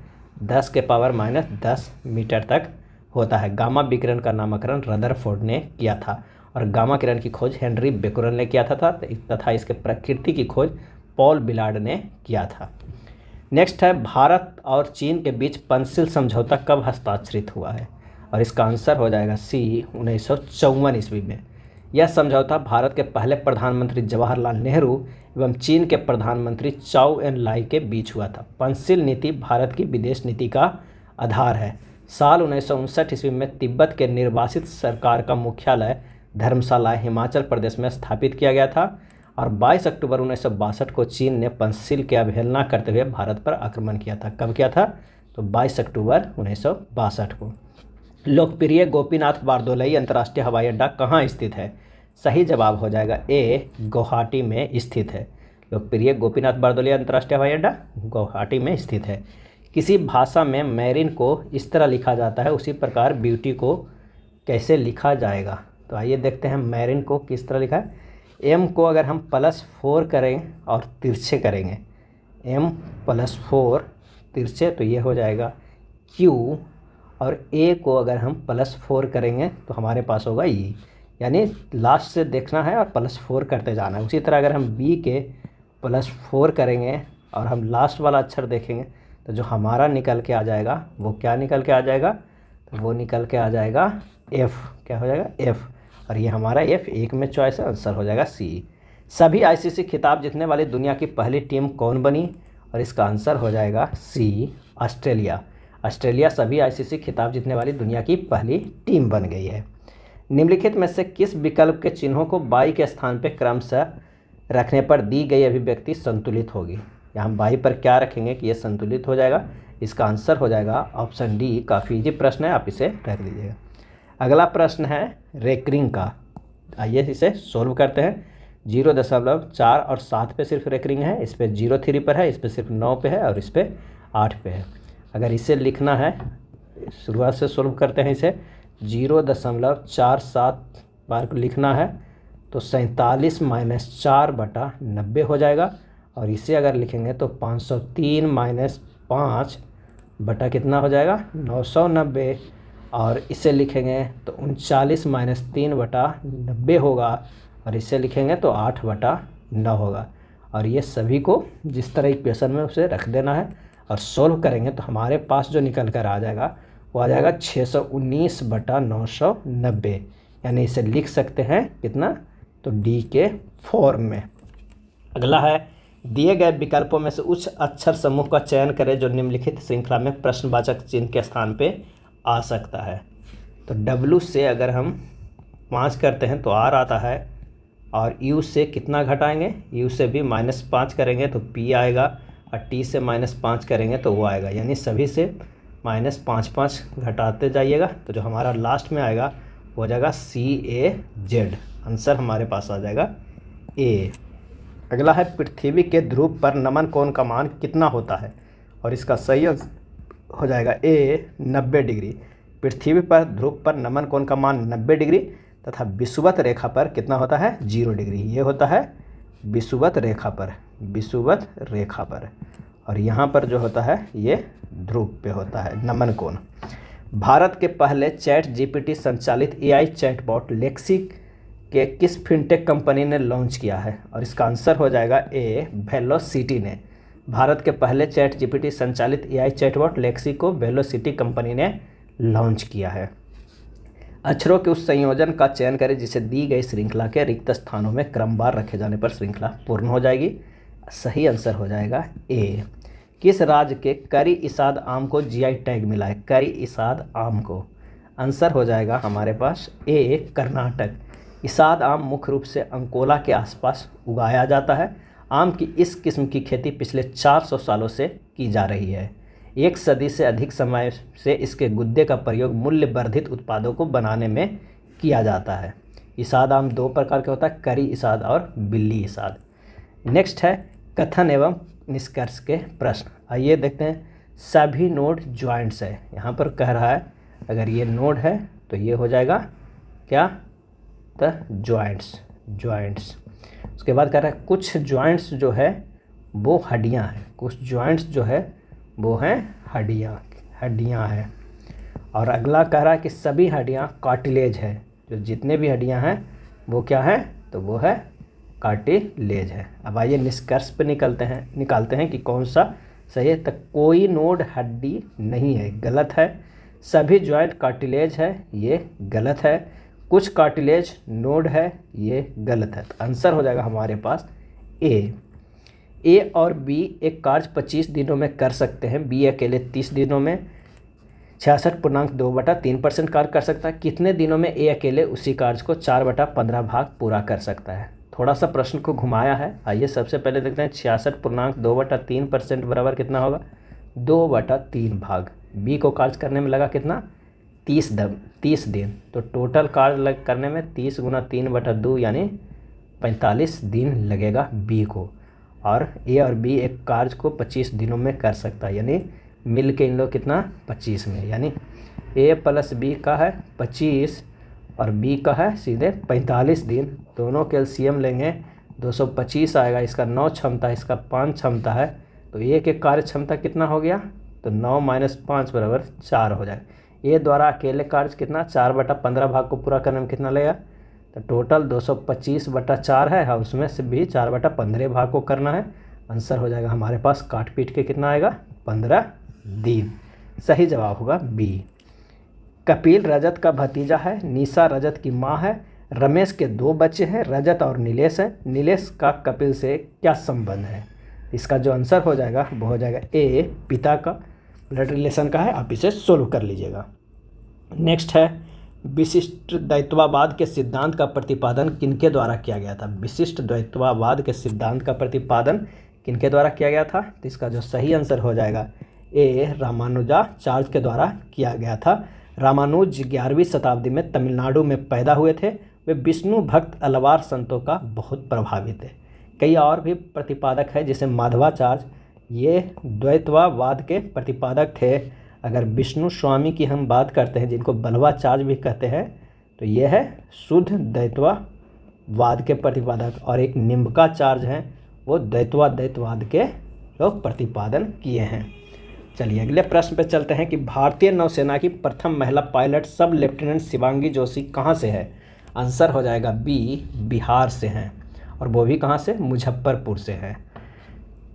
10⁻⁻10 मीटर तक होता है। गामा विकिरण का नामकरण रदरफोर्ड ने किया था और गामा किरण की खोज हेनरी बेकुरल ने किया था तथा इसके प्रकृति की खोज पॉल बिलार्ड ने किया था। नेक्स्ट है, भारत और चीन के बीच पंचशील समझौता कब हस्ताक्षरित हुआ है? और इसका आंसर हो जाएगा सी, 1954 ईस्वी में। यह समझौता भारत के पहले प्रधानमंत्री जवाहरलाल नेहरू एवं चीन के प्रधानमंत्री चाउ एन लाई के बीच हुआ था। पंचशील नीति भारत की विदेश नीति का आधार है। साल 1959 ईस्वी में तिब्बत के निर्वासित सरकार का मुख्यालय धर्मशाला हिमाचल प्रदेश में स्थापित किया गया था और 22 अक्टूबर 1962 को चीन ने पंचशील की अवहेलना करते हुए भारत पर आक्रमण किया था। कब किया था? तो 22 अक्टूबर 1962 को। लोकप्रिय गोपीनाथ बारदोलई अंतर्राष्ट्रीय हवाई अड्डा कहाँ स्थित है? सही जवाब हो जाएगा ए, गुवाहाटी में स्थित है। लोकप्रिय गोपीनाथ बारदोलई अंतर्राष्ट्रीय हवाई अड्डा गुवाहाटी में स्थित है। किसी भाषा में मैरिन को इस तरह लिखा जाता है, उसी प्रकार ब्यूटी को कैसे लिखा जाएगा? तो आइए देखते हैं मैरिन को किस तरह लिखा है। एम को अगर हम +4 करें और तिरछे करेंगे, m +4 तिरछे, तो ये हो जाएगा Q, और A को अगर हम +4 करेंगे तो हमारे पास होगा E। यानी लास्ट से देखना है और +4 करते जाना है। उसी तरह अगर हम B के +4 करेंगे और हम लास्ट वाला अक्षर देखेंगे तो जो हमारा निकल के आ जाएगा वो क्या निकल के आ जाएगा? तो वो निकल के आ जाएगा F। क्या हो जाएगा? F। और ये हमारा F1 में चॉइस है, आंसर हो जाएगा C। सभी ICC खिताब जीतने वाली दुनिया की पहली टीम कौन बनी? और इसका आंसर हो जाएगा C, ऑस्ट्रेलिया। ऑस्ट्रेलिया सभी ICC खिताब जीतने वाली दुनिया की पहली टीम बन गई है। निम्नलिखित में से किस विकल्प के चिन्हों को बाई के स्थान पर क्रमशः रखने पर दी गई अभिव्यक्ति संतुलित होगी? यहाँ बाई पर क्या रखेंगे कि ये संतुलित हो जाएगा? इसका आंसर हो जाएगा ऑप्शन डी। काफ़ी इजी प्रश्न है, आप इसे रख लीजिएगा। अगला प्रश्न है रेकरिंग का। आइए इसे सोल्व करते हैं। 0.4 और 7 पे सिर्फ रेकरिंग है, इस पर 0.3 पर है, इस पर सिर्फ 9 पे है और इस पर 8 पे है। अगर इसे लिखना है, शुरुआत से सोल्व करते हैं इसे। 0.47 बार लिखना है तो 47 - 4/90 हो जाएगा। और इसे अगर लिखेंगे तो 503 - 5 बटा कितना हो जाएगा? 990। और इसे लिखेंगे तो 39 - 3/90 होगा। और इसे लिखेंगे तो 8/9 होगा। और ये सभी को जिस तरह इक्वेशन में उसे रख देना है और सोल्व करेंगे तो हमारे पास जो निकल कर आ जाएगा वो आ जाएगा 619/990। यानी इसे लिख सकते हैं कितना? तो डी के फॉर्म में। अगला है, दिए गए विकल्पों में से उच्च अक्षर समूह का चयन करें जो निम्नलिखित श्रृंखला में प्रश्नवाचक चिन्ह के स्थान पे आ सकता है। तो W से अगर हम 5 करते हैं तो R आता है, और U से कितना घटाएंगे? U से भी -5 करेंगे तो P आएगा, और T से -5 करेंगे तो वो आएगा। यानी सभी से -5 घटाते जाइएगा तो जो हमारा लास्ट में आएगा वो हो जाएगा CAZ। आंसर हमारे पास आ जाएगा A। अगला है, पृथ्वी के ध्रुव पर नमन कोण का मान कितना होता है? और इसका सही हो जाएगा A, 90 डिग्री। पृथ्वी पर ध्रुव पर नमन कोण का मान 90 डिग्री तथा विषुवत रेखा पर कितना होता है? 0 डिग्री। ये होता है विषुवत रेखा पर, विषुवत रेखा पर। और यहाँ पर जो होता है ये ध्रुव पे होता है नमन कोण। भारत के पहले ChatGPT संचालित AI चैटबॉट लेक्सी के किस फिनटेक कंपनी ने लॉन्च किया है? और इसका आंसर हो जाएगा A, वेलोसिटी ने। भारत के पहले ChatGPT संचालित AI चैटबॉट लेक्सी को वेलोसिटी कंपनी ने लॉन्च किया है। अक्षरों के उस संयोजन का चयन करें जिसे दी गई श्रृंखला के रिक्त स्थानों में क्रमवार रखे जाने पर श्रृंखला पूर्ण हो जाएगी। सही आंसर हो जाएगा ए। किस राज्य के करी इसाद आम को जीआई टैग मिला है? करी इसाद आम को आंसर हो जाएगा हमारे पास ए, कर्नाटक। इसाद आम मुख्य रूप से अंकोला के आसपास उगाया जाता है। आम की इस किस्म की खेती पिछले 400 सालों से की जा रही है। 1 सदी से अधिक समय से इसके गुद्दे का प्रयोग मूल्य वर्धित उत्पादों को बनाने में किया जाता है। इसाद आम 2 प्रकार के होता है, करी इसाद और बिल्ली इसाद। नेक्स्ट है कथन एवं निष्कर्ष के प्रश्न। आइए देखते हैं। सभी नोड ज्वाइंट्स है, यहाँ पर कह रहा है अगर ये नोड है तो ये हो जाएगा क्या? तो ज्वाइंट्स। उसके बाद कह रहा है कुछ ज्वाइंट्स जो है वो हड्डियाँ हैं, कुछ ज्वाइंट्स जो है वो हैं हड्डियाँ हैं। और अगला कह रहा है कि सभी हड्डियाँ कार्टिलेज है, जो जितने भी हड्डियाँ हैं वो क्या है? तो वो है कार्टिलेज है। अब आइए निष्कर्ष पे निकालते हैं कि कौन सा सही है। तो कोई नोड हड्डी नहीं है, गलत है। सभी जॉइंट कार्टिलेज है, ये गलत है। कुछ कार्टिलेज नोड है, ये गलत है। तो आंसर हो जाएगा हमारे पास ए और बी एक कार्य 25 दिनों में कर सकते हैं। बी अकेले 30 दिनों में 66.2/3% कार्य कर सकता है। कितने दिनों में ए अकेले उसी कार्य को 4/15 भाग पूरा कर सकता है? थोड़ा सा प्रश्न को घुमाया है। आइए सबसे पहले देखते हैं 66.2/3% बराबर कितना होगा? 2/3 भाग। बी को कार्य करने में लगा कितना? 30 दिन। तो टोटल कार्य करने में 30 × 3/2 यानी 45 दिन लगेगा बी को। और ए और बी एक कार्य को 25 दिनों में कर सकता है, यानी मिल के इन लोग कितना? 25 में, यानी ए प्लस बी का है 25 और बी का है सीधे 45 दिन। दोनों के एलसीएम लेंगे 225 आएगा। इसका 9 क्षमता, इसका 5 क्षमता है, तो ए के कार्य क्षमता कितना हो गया? तो 9 - 5 = 4 हो जाएगा। ए द्वारा अकेले कार्य कितना? 4/15 भाग को पूरा करने में कितना लगेगा? तो टोटल 225/4 है, और उसमें से भी 4/15 भाग को करना है। आंसर हो जाएगा हमारे पास काट पीट के कितना आएगा? 15 दिन। सही जवाब होगा बी। कपिल रजत का भतीजा है, निशा रजत की माँ है, रमेश के 2 बच्चे हैं, रजत और नीलेश है। नीलेश का कपिल से क्या संबंध है? इसका जो आंसर हो जाएगा वो हो जाएगा ए, पिता का ब्लड रिलेशन का है। आप इसे सोल्व कर लीजिएगा। नेक्स्ट है विशिष्ट द्वैतवाद के सिद्धांत का प्रतिपादन किनके द्वारा किया गया था? विशिष्ट द्वैतवाद के सिद्धांत का प्रतिपादन किनके द्वारा किया गया था? तो इसका जो सही आंसर हो जाएगा ए, रामानुजाचार्य के द्वारा किया गया था। रामानुज 11वीं शताब्दी में तमिलनाडु में पैदा हुए थे। वे विष्णु भक्त अलवार संतों का बहुत प्रभावित थे। कई और भी प्रतिपादक है, जैसे माधवाचार्य, ये द्वैतवाद के प्रतिपादक थे। अगर विष्णु स्वामी की हम बात करते हैं, जिनको बल्लवाचार्य भी कहते हैं, तो ये है शुद्ध द्वैतवाद के प्रतिपादक। और एक निम्बकाचार्य हैं, वो द्वैतवाद के लोग प्रतिपादन किए हैं। चलिए अगले प्रश्न पे चलते हैं कि भारतीय नौसेना की प्रथम महिला पायलट सब लेफ्टिनेंट शिवांगी जोशी कहाँ से है? आंसर हो जाएगा बी, बिहार से हैं, और वो भी कहाँ से? मुजफ्फरपुर से है।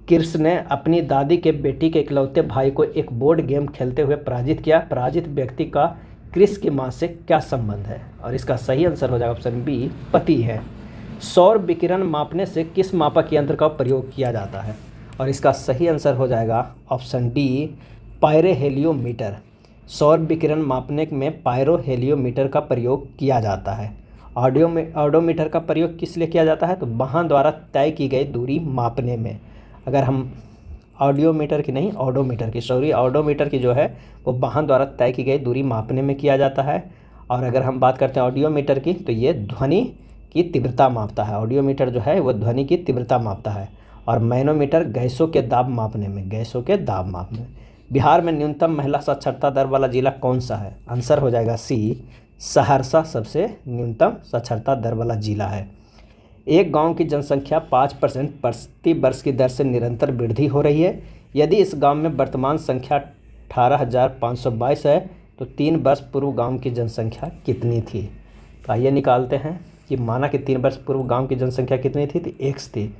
कृष्ण ने अपनी दादी के बेटी के इकलौते भाई को एक बोर्ड गेम खेलते हुए पराजित किया। पराजित व्यक्ति का कृष्ण की मां से क्या संबंध है? और इसका सही आंसर हो जाएगा ऑप्शन बी, पति है। सौर विकिरण मापने से किस मापक यंत्र का प्रयोग किया जाता है? और इसका सही आंसर हो जाएगा ऑप्शन डी, पायरोहेलियोमीटर। सौर विकिरण मापने में पायरोहेलियोमीटर का प्रयोग किया जाता है। ऑडोमीटर का प्रयोग किस लिए किया जाता है? तो वाहन द्वारा तय की गई दूरी मापने में। अगर हम ऑडोमीटर की जो है वो वाहन द्वारा तय की गई दूरी मापने में किया जाता है। और अगर हम बात करते हैं ऑडियोमीटर की, तो ये ध्वनि की तीव्रता मापता है। ऑडियोमीटर जो है वो ध्वनि की तीव्रता मापता है। और मैनोमीटर गैसों के दाब मापने में। बिहार में न्यूनतम महिला साक्षरता दर वाला जिला कौन सा है? आंसर हो जाएगा सी, सहरसा सबसे न्यूनतम साक्षरता दर वाला जिला है। एक गांव की जनसंख्या 5% प्रति वर्ष की दर से निरंतर वृद्धि हो रही है। यदि इस गांव में वर्तमान संख्या 18,522 है, तो 3 वर्ष पूर्व गांव की जनसंख्या कितनी थी? तो आइए निकालते हैं कि माना कि 3 वर्ष पूर्व गांव की जनसंख्या कितनी थी? तो x थी।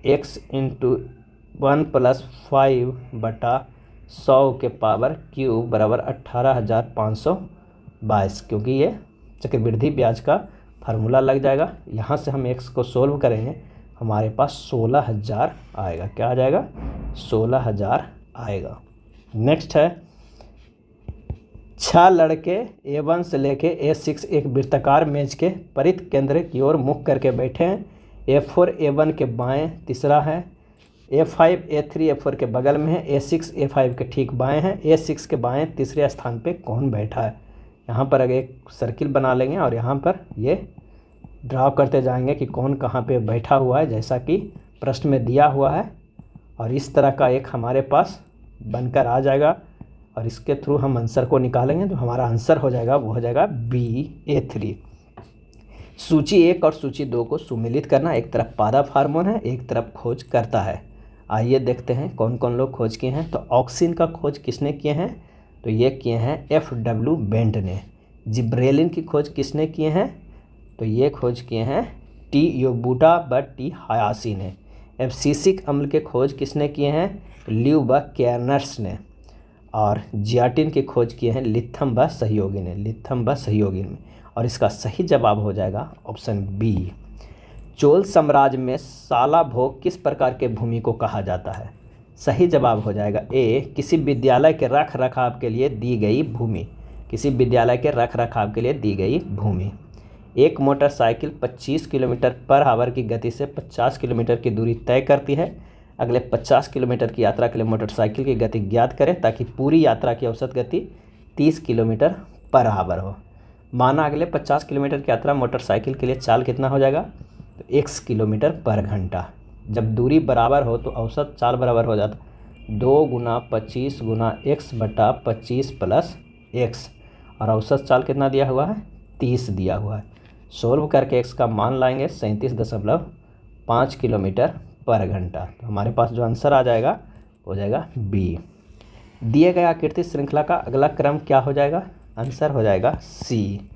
x × 1 + 5/100 के पावर क्यूब बराबर 18,522, क्योंकि ये चक्रवृद्धि ब्याज का फार्मूला लग जाएगा। यहाँ से हम x को सोल्व करेंगे, हमारे पास 16,000 आएगा। क्या आ जाएगा? 16,000 आएगा। नेक्स्ट है 6 लड़के A1 से लेके A6 एक वृत्ताकार मेज के परित केंद्र की ओर मुख करके बैठे हैं। A4 A1 के बाएं तीसरा है, A5 A3 A4 के बगल में है, A6 A5 के ठीक बाएं है, A6 के बाएं तीसरे स्थान पे कौन बैठा है। यहाँ पर अगर एक सर्किल बना लेंगे और यहाँ पर ये ड्रा करते जाएंगे कि कौन कहाँ पे बैठा हुआ है, जैसा कि प्रश्न में दिया हुआ है। और इस तरह का एक हमारे पास बनकर आ जाएगा और इसके थ्रू हम आंसर को निकालेंगे। तो हमारा आंसर हो जाएगा, वो हो जाएगा B A3। सूची 1 और सूची 2 को सुमिलित करना, एक तरफ पादप हार्मोन है, एक तरफ खोज करता है। आइए देखते हैं कौन कौन लोग खोज किए हैं। तो ऑक्सिन का खोज किसने किए हैं? तो ये किए हैं F.W. बेंट ने। जिब्रेलिन की खोज किसने किए हैं? तो ये खोज किए हैं T. योबूटा व T. हायासी ने। एब्सिसिक अम्ल के खोज किसने किए हैं? ल्यू व केर्नर्स ने। और जियाटिन की खोज किए हैं लिथम व सहयोगी ने, लिथम व सहयोगी ने। और इसका सही जवाब हो जाएगा ऑप्शन बी। चोल साम्राज्य में साला भोग किस प्रकार के भूमि को कहा जाता है? सही जवाब हो जाएगा ए, किसी विद्यालय के रख रखाव के लिए दी गई भूमि, किसी विद्यालय के रख रखाव के लिए दी गई भूमि। एक मोटरसाइकिल 25 किलोमीटर पर आवर की गति से 50 किलोमीटर की दूरी तय करती है। अगले 50 किलोमीटर की यात्रा के लिए मोटरसाइकिल की गति ज्ञात करें ताकि पूरी यात्रा की औसत गति 30 किलोमीटर पर आवर हो। माना अगले 50 किलोमीटर की यात्रा मोटरसाइकिल के लिए चाल कितना हो जाएगा? तो x किलोमीटर पर घंटा। जब दूरी बराबर हो तो औसत चाल बराबर हो जाता 2 गुना 25 गुना x बटा 25 प्लस x। और औसत चाल कितना दिया हुआ है? 30 दिया हुआ है। सोल्व करके x का मान लाएंगे 37.5 किलोमीटर पर घंटा। तो हमारे पास जो आंसर आ जाएगा हो जाएगा बी। दिए गए आकृति श्रृंखला का अगला क्रम क्या हो जाएगा? आंसर हो जाएगा सी।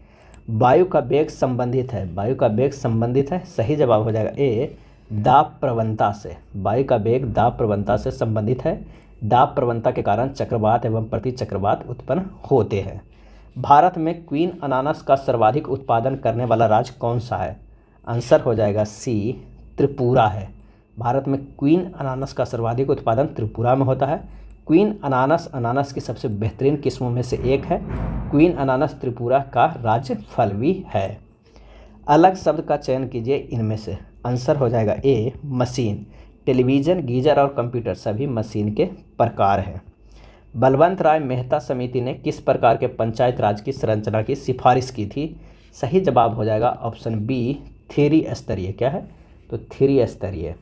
वायु का वेग संबंधित है, वायु का वेग संबंधित है। सही जवाब हो जाएगा ए, दाब प्रवणता से। वायु का वेग दाब प्रवणता से संबंधित है। दाब प्रवणता के कारण चक्रवात एवं प्रति चक्रवात उत्पन्न होते हैं। भारत में क्वीन अनानास का सर्वाधिक उत्पादन करने वाला राज्य कौन सा है? आंसर हो जाएगा सी, त्रिपुरा है। भारत में क्वीन अनानास का सर्वाधिक उत्पादन त्रिपुरा में होता है। क्वीन अनानास अनानास की सबसे बेहतरीन किस्मों में से एक है। क्वीन अनानास त्रिपुरा का राज्य फल भी है। अलग शब्द का चयन कीजिए इनमें से। आंसर हो जाएगा ए, मशीन। टेलीविज़न, गीजर और कंप्यूटर सभी मशीन के प्रकार हैं। बलवंत राय मेहता समिति ने किस प्रकार के पंचायत राज की संरचना की सिफारिश की थी? सही जवाब हो जाएगा ऑप्शन बी, 3 स्तरीय। क्या है? तो 3 स्तरीय।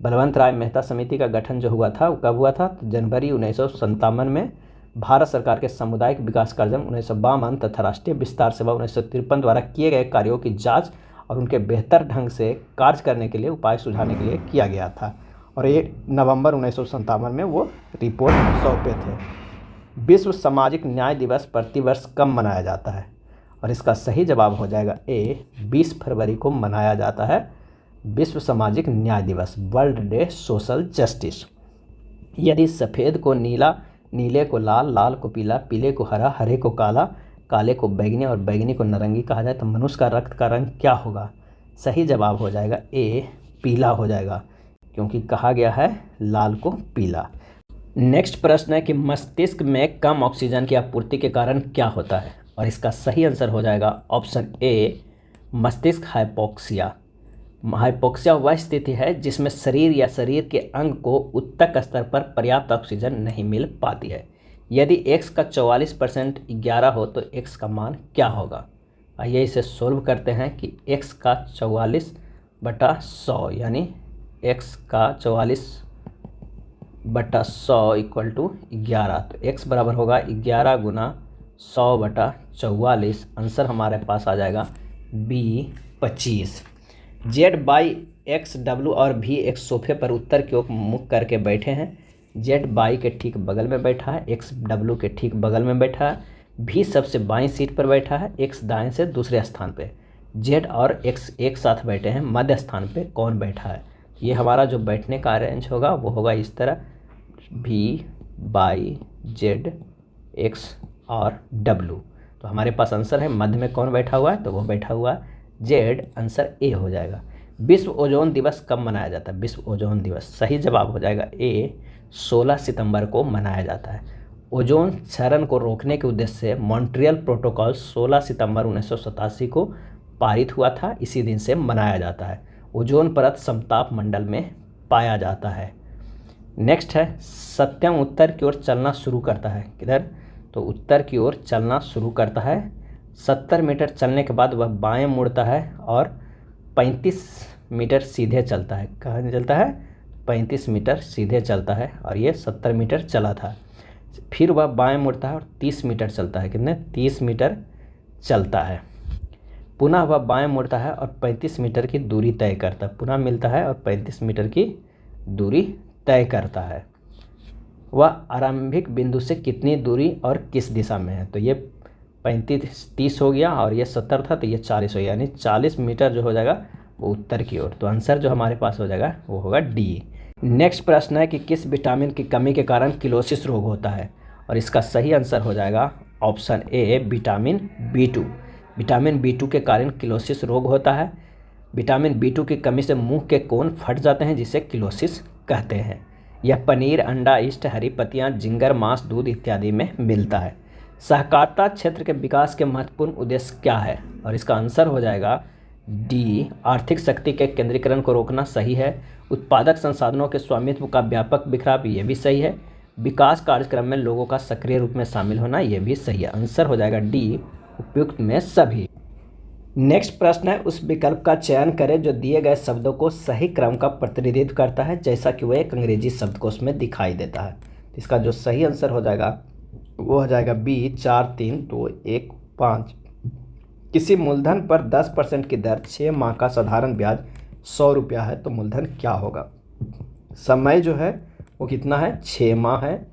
बलवंत राय मेहता समिति का गठन जो हुआ था वो कब हुआ था? तो जनवरी 1957 में। भारत सरकार के सामुदायिक विकास कार्यक्रम 1952 तथा राष्ट्रीय विस्तार सेवा 1953 द्वारा किए गए कार्यों की जांच और उनके बेहतर ढंग से कार्य करने के लिए उपाय सुझाने के लिए किया गया था। और ये नवंबर 1957 में वो रिपोर्ट सौंपे थे। विश्व सामाजिक न्याय दिवस प्रतिवर्ष कब मनाया जाता है? और इसका सही जवाब हो जाएगा ए, 20 फरवरी को मनाया जाता है विश्व सामाजिक न्याय दिवस, वर्ल्ड डे सोशल जस्टिस। यदि सफ़ेद को नीला, नीले को लाल, लाल को पीला, पीले को हरा, हरे को काला, काले को बैगनी और बैगनी को नारंगी कहा जाए तो मनुष्य का रक्त का रंग क्या होगा? सही जवाब हो जाएगा ए, पीला हो जाएगा, क्योंकि कहा गया है लाल को पीला। नेक्स्ट प्रश्न है कि मस्तिष्क में कम ऑक्सीजन की आपूर्ति के कारण क्या होता है? और इसका सही आंसर हो जाएगा ऑप्शन ए, मस्तिष्क हाइपोक्सिया। हाइपोक्सिया वह स्थिति है जिसमें शरीर या शरीर के अंग को उत्तक स्तर पर पर्याप्त ऑक्सीजन नहीं मिल पाती है। यदि x का 44% 11 हो तो x का मान क्या होगा? आइए इसे सोल्व करते हैं कि x का 44/100 यानी x का 44/100 इक्वल टू 11। तो x बराबर होगा 11 गुना 100/44। आंसर हमारे पास आ जाएगा B, 25। Z/X, W और V एक सोफे पर उत्तर की ओर मुख करके बैठे हैं। Z बाई के ठीक बगल में बैठा है, X W के ठीक बगल में बैठा है, V सबसे बाईं सीट पर बैठा है, X दाएं से दूसरे स्थान पे। Z और X एक साथ बैठे हैं, मध्य स्थान पे कौन बैठा है? ये हमारा जो बैठने का अरेंज होगा वो होगा इस तरह, V/Z, X और W। तो हमारे पास आंसर है मध्य में कौन बैठा हुआ है, तो वो बैठा हुआ है जेड, आंसर ए हो जाएगा। विश्व ओजोन दिवस कब मनाया जाता है? विश्व ओजोन दिवस सही जवाब हो जाएगा ए, 16 सितंबर को मनाया जाता है। ओजोन क्षरण को रोकने के उद्देश्य से मॉन्ट्रियल प्रोटोकॉल 16 सितंबर 1987 को पारित हुआ था, इसी दिन से मनाया जाता है। ओजोन परत समताप मंडल में पाया जाता है। नेक्स्ट है सत्यम उत्तर की ओर चलना शुरू करता है, किधर, तो उत्तर की ओर चलना शुरू करता है। 70 मीटर चलने के बाद वह बाएं मुड़ता है और 35 मीटर सीधे चलता है। कहाँ चलता है? 35 मीटर सीधे चलता है और ये 70 मीटर चला था। फिर वह बाएं मुड़ता है और 30 मीटर चलता है। कितने? 30 मीटर चलता है। पुनः वह बाएं मुड़ता है और 35 मीटर की दूरी तय करता है। पुनः मिलता है और 35 मीटर की दूरी तय करता है। वह आरंभिक बिंदु से कितनी दूरी और किस दिशा में है? तो ये 30 हो गया और ये 70 था, तो ये 40 हो गया, यानी 40 मीटर जो हो जाएगा वो उत्तर की ओर। तो आंसर जो हमारे पास हो जाएगा वो होगा डी। नेक्स्ट प्रश्न है कि किस विटामिन की कमी के कारण किलोसिस रोग होता है? और इसका सही आंसर हो जाएगा option A, vitamin B2। Vitamin B2 के कारण किलोसिस रोग होता है। विटामिन B2 की कमी से मुंह के कोन फट जाते हैं, जिसे किलोसिस कहते हैं। यह पनीर, अंडा, ईस्ट, हरी पत्तियां, जिंगर, मांस, दूध इत्यादि में मिलता है। सहकारिता क्षेत्र के विकास के महत्वपूर्ण उद्देश्य क्या है? और इसका आंसर हो जाएगा डी, आर्थिक शक्ति के केंद्रीकरण को रोकना सही है। उत्पादक संसाधनों के स्वामित्व का व्यापक बिखराव, ये भी सही है। विकास कार्यक्रम में लोगों का सक्रिय रूप में शामिल होना, ये भी सही है। आंसर हो जाएगा डी, उपयुक्त में सभी। नेक्स्ट प्रश्न है उस विकल्प का चयन करें जो दिए गए शब्दों को सही क्रम का प्रतिनिधित्व करता है, जैसा कि वह एक अंग्रेजी शब्दकोश में दिखाई देता है। इसका जो सही आंसर हो जाएगा वो हो जाएगा बी, 4, 3, 2, 1, 5। किसी मूलधन पर 10% की दर 6 माह का साधारण ब्याज 100 रुपया है, तो मूलधन क्या होगा? समय जो है वो कितना है? 6 माह है,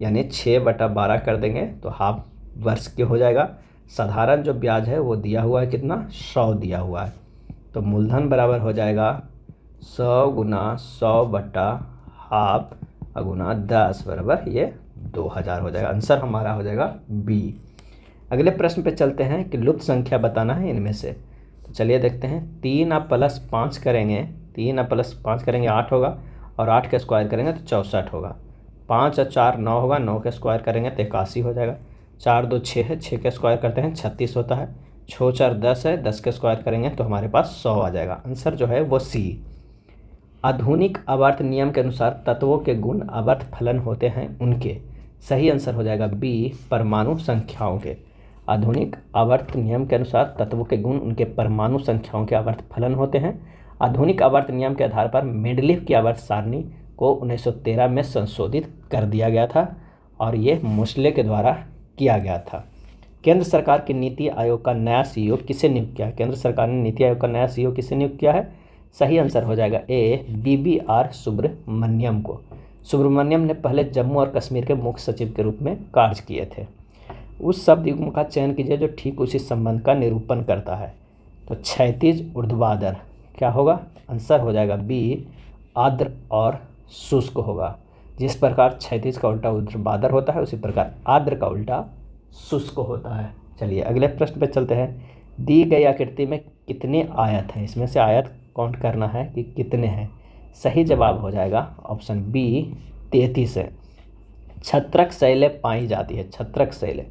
यानी 6/12 कर देंगे तो हाफ वर्ष के हो जाएगा। साधारण जो ब्याज है वो दिया हुआ है कितना? 100 दिया हुआ है, तो मूलधन बराबर हो जाएगा 100 गुना 100 बटा हाफ गुना 10 बराबर ये 2000 हो जाएगा। आंसर हमारा हो जाएगा बी। अगले प्रश्न पे चलते हैं कि लुप्त संख्या बताना है इनमें से। तो चलिए देखते हैं। 3 आप प्लस 5 करेंगे, 3 आप प्लस 5 करेंगे 8 होगा, और 8 के स्क्वायर करेंगे तो 64 होगा। 5 और 4 9 होगा, 9 के स्क्वायर करेंगे तो 81 हो जाएगा। 4 2 6 है, 6 के स्क्वायर करते हैं 36 होता है। 6 4 10 है, 10 के स्क्वायर करेंगे तो हमारे पास 100 आ जाएगा। आंसर जो है वो सी। आधुनिक आवर्त नियम के अनुसार तत्वों के गुण आवर्त फलन होते हैं उनके। सही आंसर हो जाएगा बी, परमाणु संख्याओं के। आधुनिक आवर्त नियम के अनुसार तत्वों के गुण उनके परमाणु संख्याओं के आवर्त फलन होते हैं। आधुनिक आवर्त नियम के आधार पर मेंडलीफ की आवर्त सारणी को 1913 में संशोधित कर दिया गया था और ये मोसले के द्वारा किया गया था। केंद्र सरकार की नीति आयोग का नया सीईओ किसे नियुक्त किया है? केंद्र सरकार ने नीति आयोग का नया सीईओ किसे नियुक्त किया है? सही आंसर हो जाएगा ए, BBR सुब्रमण्यम को। सुब्रमण्यम ने पहले जम्मू और कश्मीर के मुख्य सचिव के रूप में कार्य किए थे। उस शब्द युग्म का चयन कीजिए जो ठीक उसी संबंध का निरूपण करता है। तो क्षैतिज ऊर्ध्वाधर क्या होगा? आंसर हो जाएगा बी, आर्द्र और शुष्क होगा। जिस प्रकार क्षैतिज का उल्टा ऊर्ध्वाधर होता है उसी प्रकार आर्द्र का उल्टा शुष्क होता है। चलिए अगले प्रश्न पे चलते हैं। दी गई आकृति में कितने आयत हैं? इसमें से आयत काउंट करना है कि कितने हैं। सही जवाब हो जाएगा ऑप्शन बी, 33 है। छत्रक शैलें पाई जाती है, छत्रक शैलें।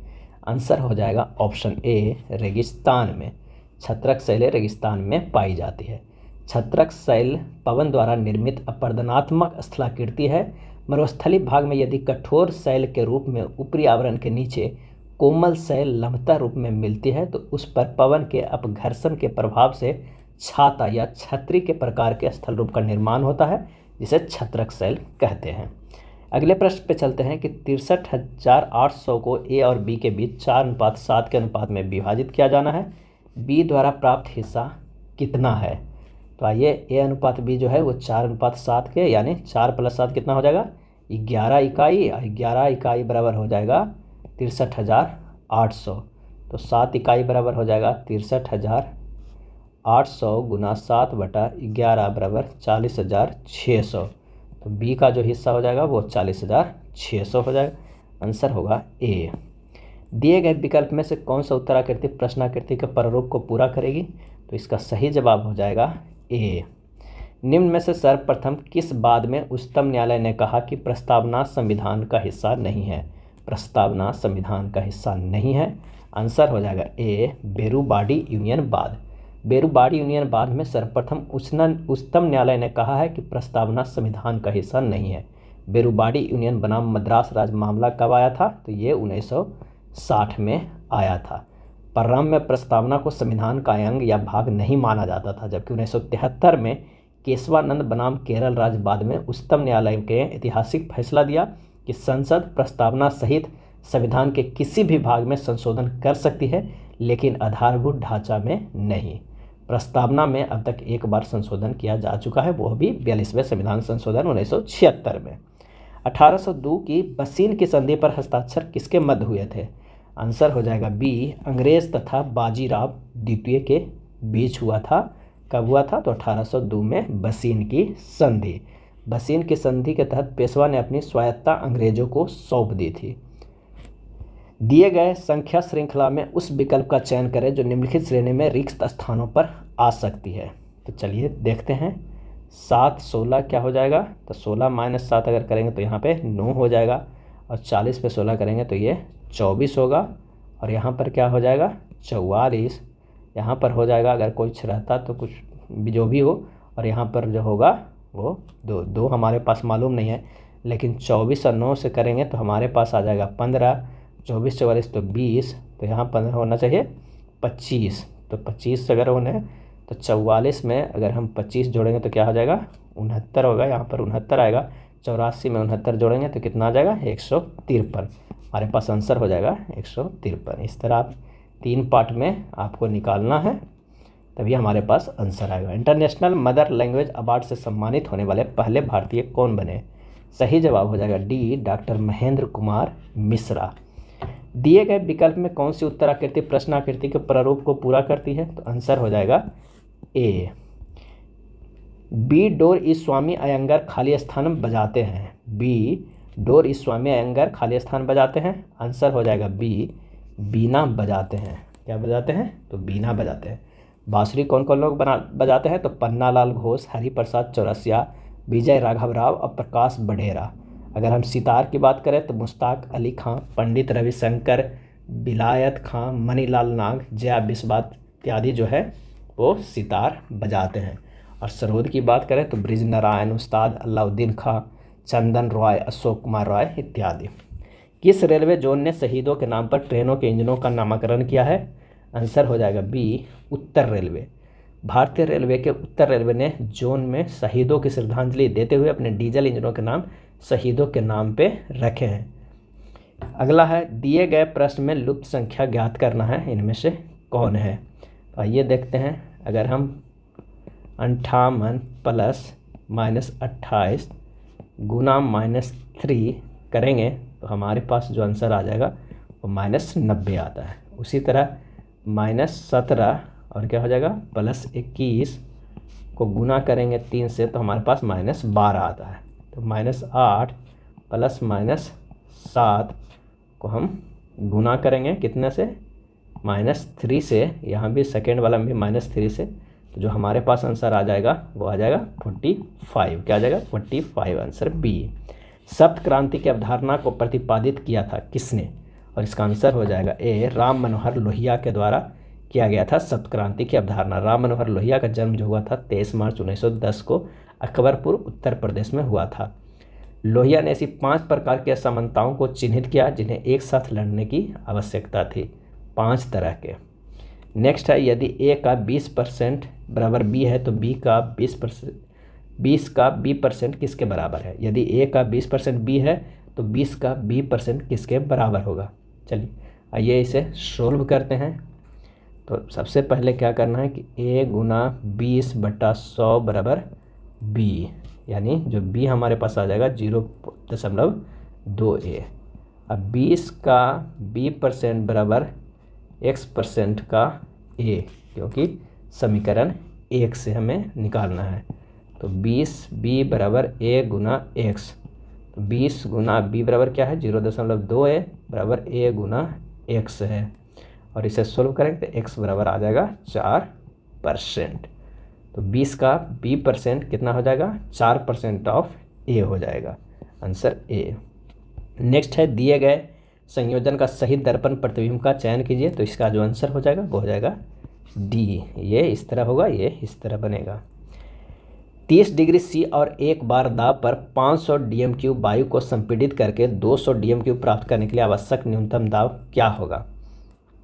आंसर हो जाएगा ऑप्शन ए, रेगिस्तान में। छत्रक शैलें रेगिस्तान में पाई जाती है। छत्रक शैल पवन द्वारा निर्मित अपर्दनात्मक स्थलाकृति है। मरुस्थलीय भाग में यदि कठोर शैल के रूप में ऊपरी आवरण के नीचे कोमल शैल लम्बता रूप में मिलती है तो उस पर पवन के अपघर्षण के प्रभाव से छाता या छतरी के प्रकार के स्थल रूप का निर्माण होता है, जिसे छत्रक शैल कहते हैं। अगले प्रश्न पे चलते हैं कि 63,800 को ए और बी के बीच 4:7 के अनुपात में विभाजित किया जाना है। बी द्वारा प्राप्त हिस्सा कितना है? तो आइए, ए अनुपात बी जो है वो 4:7 के, यानी 4 + 7 कितना हो जाएगा? 11 इकाई। 11 इकाई बराबर हो जाएगा 63,800। तो 7 इकाई बराबर हो जाएगा 63,800 गुना 7/11 बराबर 40,600। तो बी का जो हिस्सा हो जाएगा वो 40,600 हो जाएगा। आंसर होगा ए। दिए गए विकल्प में से कौन सा उत्तराकृति प्रश्नाकृति के प्रारूप को पूरा करेगी? तो इसका सही जवाब हो जाएगा ए। निम्न में से सर्वप्रथम किस बाद में उच्चतम न्यायालय ने कहा कि प्रस्तावना संविधान का हिस्सा नहीं है? प्रस्तावना संविधान का हिस्सा नहीं है। आंसर हो जाएगा ए, बेरूबाडी यूनियन बाद। बेरूबाडी यूनियन बाद में सर्वप्रथम उच्चतम न्यायालय ने कहा है कि प्रस्तावना संविधान का हिस्सा नहीं है। बेरूबाडी यूनियन बनाम मद्रास राज्य मामला कब आया था? तो ये 1960 में आया था। परम में प्रस्तावना को संविधान का अंग या भाग नहीं माना जाता था, जबकि 1973 में केशवानंद बनाम केरल राज्य बाद में उच्चतम न्यायालय के ऐतिहासिक फैसला दिया कि संसद प्रस्तावना सहित संविधान के किसी भी भाग में संशोधन कर सकती है, लेकिन आधारभूत ढांचा में नहीं। प्रस्तावना में अब तक एक बार संशोधन किया जा चुका है, वह भी 42वें संविधान संशोधन 1976 में। 1802 की बसीन की संधि पर हस्ताक्षर किसके मध्य हुए थे? आंसर हो जाएगा बी, अंग्रेज तथा बाजीराव द्वितीय के बीच हुआ था। कब हुआ था? तो 1802 में बसीन की संधि। बसीन की संधि के तहत पेशवा ने अपनी स्वायत्तता अंग्रेजों को सौंप दी थी। दिए गए संख्या श्रृंखला में उस विकल्प का चयन करें जो निम्नलिखित श्रेणी में रिक्त स्थानों पर आ सकती है। तो चलिए देखते हैं। 7 16 क्या हो जाएगा? तो 16 - 7 अगर करेंगे तो यहाँ पे 9 हो जाएगा, और 40 पे 16 करेंगे तो ये 24 होगा, और यहाँ पर क्या हो जाएगा? 44। यहाँ पर हो जाएगा, अगर कुछ रहता तो कुछ जो भी हो, और यहाँ पर जो होगा वो 2 हमारे पास मालूम नहीं है, लेकिन 24 और 9 से करेंगे तो हमारे पास आ जाएगा 15। 24 44 तो 20, तो यहाँ 15 होना चाहिए 25। तो 25 अगर होने तो 44 में अगर हम 25 जोड़ेंगे तो क्या हो जाएगा? 69 होगा। यहाँ पर 69 आएगा। 84 में 69 जोड़ेंगे तो कितना आ जाएगा? 153। हमारे पास आंसर हो जाएगा 153। इस तरह आप 3 पार्ट में आपको निकालना है, तभी हमारे पास आंसर आएगा। इंटरनेशनल मदर लैंग्वेज अवार्ड से सम्मानित होने वाले पहले भारतीय कौन बने? सही जवाब हो जाएगा डी, डॉक्टर महेंद्र कुमार मिश्रा। दिए गए विकल्प में कौन सी उत्तराकृति प्रश्नाकृति के प्रारूप को पूरा करती है? तो आंसर हो जाएगा ए, बी, डोर इस स्वामी अयंगर खाली स्थान बजाते हैं। बी, डोर इस स्वामी अयंगर खाली स्थान बजाते हैं। आंसर हो जाएगा बी, बीना बजाते हैं। क्या बजाते हैं? तो बीना बजाते हैं। बांसुरी कौन कौन लोग बजाते हैं? तो पन्नालाल घोष, हरिप्रसाद चौरसिया, विजय राघव राव और प्रकाश बढेरा। अगर हम सितार की बात करें तो मुश्ताक अली खां, पंडित रविशंकर, विलायत खां, मणिलाल नाग, जया बिस्वास इत्यादि जो है वो सितार बजाते हैं। और सरोद की बात करें तो ब्रिज नारायण, उस्ताद अलाउद्दीन खां, चंदन रॉय, अशोक कुमार रॉय इत्यादि। किस रेलवे जोन ने शहीदों के नाम पर ट्रेनों के इंजनों का नामकरण किया है? आंसर हो जाएगा बी, उत्तर रेलवे। भारतीय रेलवे के उत्तर रेलवे ने जोन में शहीदों की श्रद्धांजलि देते हुए अपने डीजल इंजनों के नाम शहीदों के नाम पे रखे हैं। अगला है, दिए गए प्रश्न में लुप्त संख्या ज्ञात करना है, इनमें से कौन है? तो आइए देखते हैं। अगर हम 58 प्लस -28 गुना -3 करेंगे तो हमारे पास जो आंसर आ जाएगा वो -90 आता है। उसी तरह -17 और क्या हो जाएगा +21 को गुना करेंगे 3 से तो हमारे पास -12 आता है। तो -8 + -7 को हम गुना करेंगे कितने से? -3 से। यहाँ भी सेकेंड वाला में भी -3 से, तो जो हमारे पास आंसर आ जाएगा वो आ जाएगा 45। क्या आ जाएगा? 45। Answer B. सप्त क्रांति की अवधारणा को प्रतिपादित किया था किसने? और इसका आंसर हो जाएगा ए, राम मनोहर लोहिया के द्वारा किया गया था सप्त क्रांति की अवधारणा। राम मनोहर लोहिया का जन्म जो हुआ था 23 मार्च 1910 को अकबरपुर उत्तर प्रदेश में हुआ था। लोहिया ने ऐसी 5 प्रकार की असमानताओं को चिन्हित किया जिन्हें एक साथ लड़ने की आवश्यकता थी। 5 तरह के। नेक्स्ट है, यदि ए का 20% बराबर बी है तो बी का 20% किसके बराबर है? यदि ए का 20% बी है तो 20 का B% किसके बराबर होगा? चलिए आइए इसे सोल्व करते हैं। तो सबसे पहले क्या करना है कि a × 20/100 बराबर b, यानी जो b हमारे पास आ जाएगा 0.2a। अब 20 का B% बराबर x% का a, क्योंकि समीकरण 1 से हमें निकालना है। तो 20b बराबर a × x, तो 20 × b बराबर क्या है? 0.2a बराबर a × x है, और इसे सोल्व करेंगे तो x बराबर आ जाएगा 4%। तो 20 का b% कितना हो जाएगा, 4% ऑफ a हो जाएगा, आंसर a। नेक्स्ट है दिए गए संयोजन का सही दर्पण प्रतिबिंब का चयन कीजिए। तो इसका जो आंसर हो जाएगा वो हो जाएगा D। ये इस तरह होगा, ये इस तरह बनेगा। 30 डिग्री C और 1 बार दाब पर 500 dm³ वायु को संपीड़ित करके 200 dm³ प्राप्त करने के लिए आवश्यक न्यूनतम दाब क्या होगा।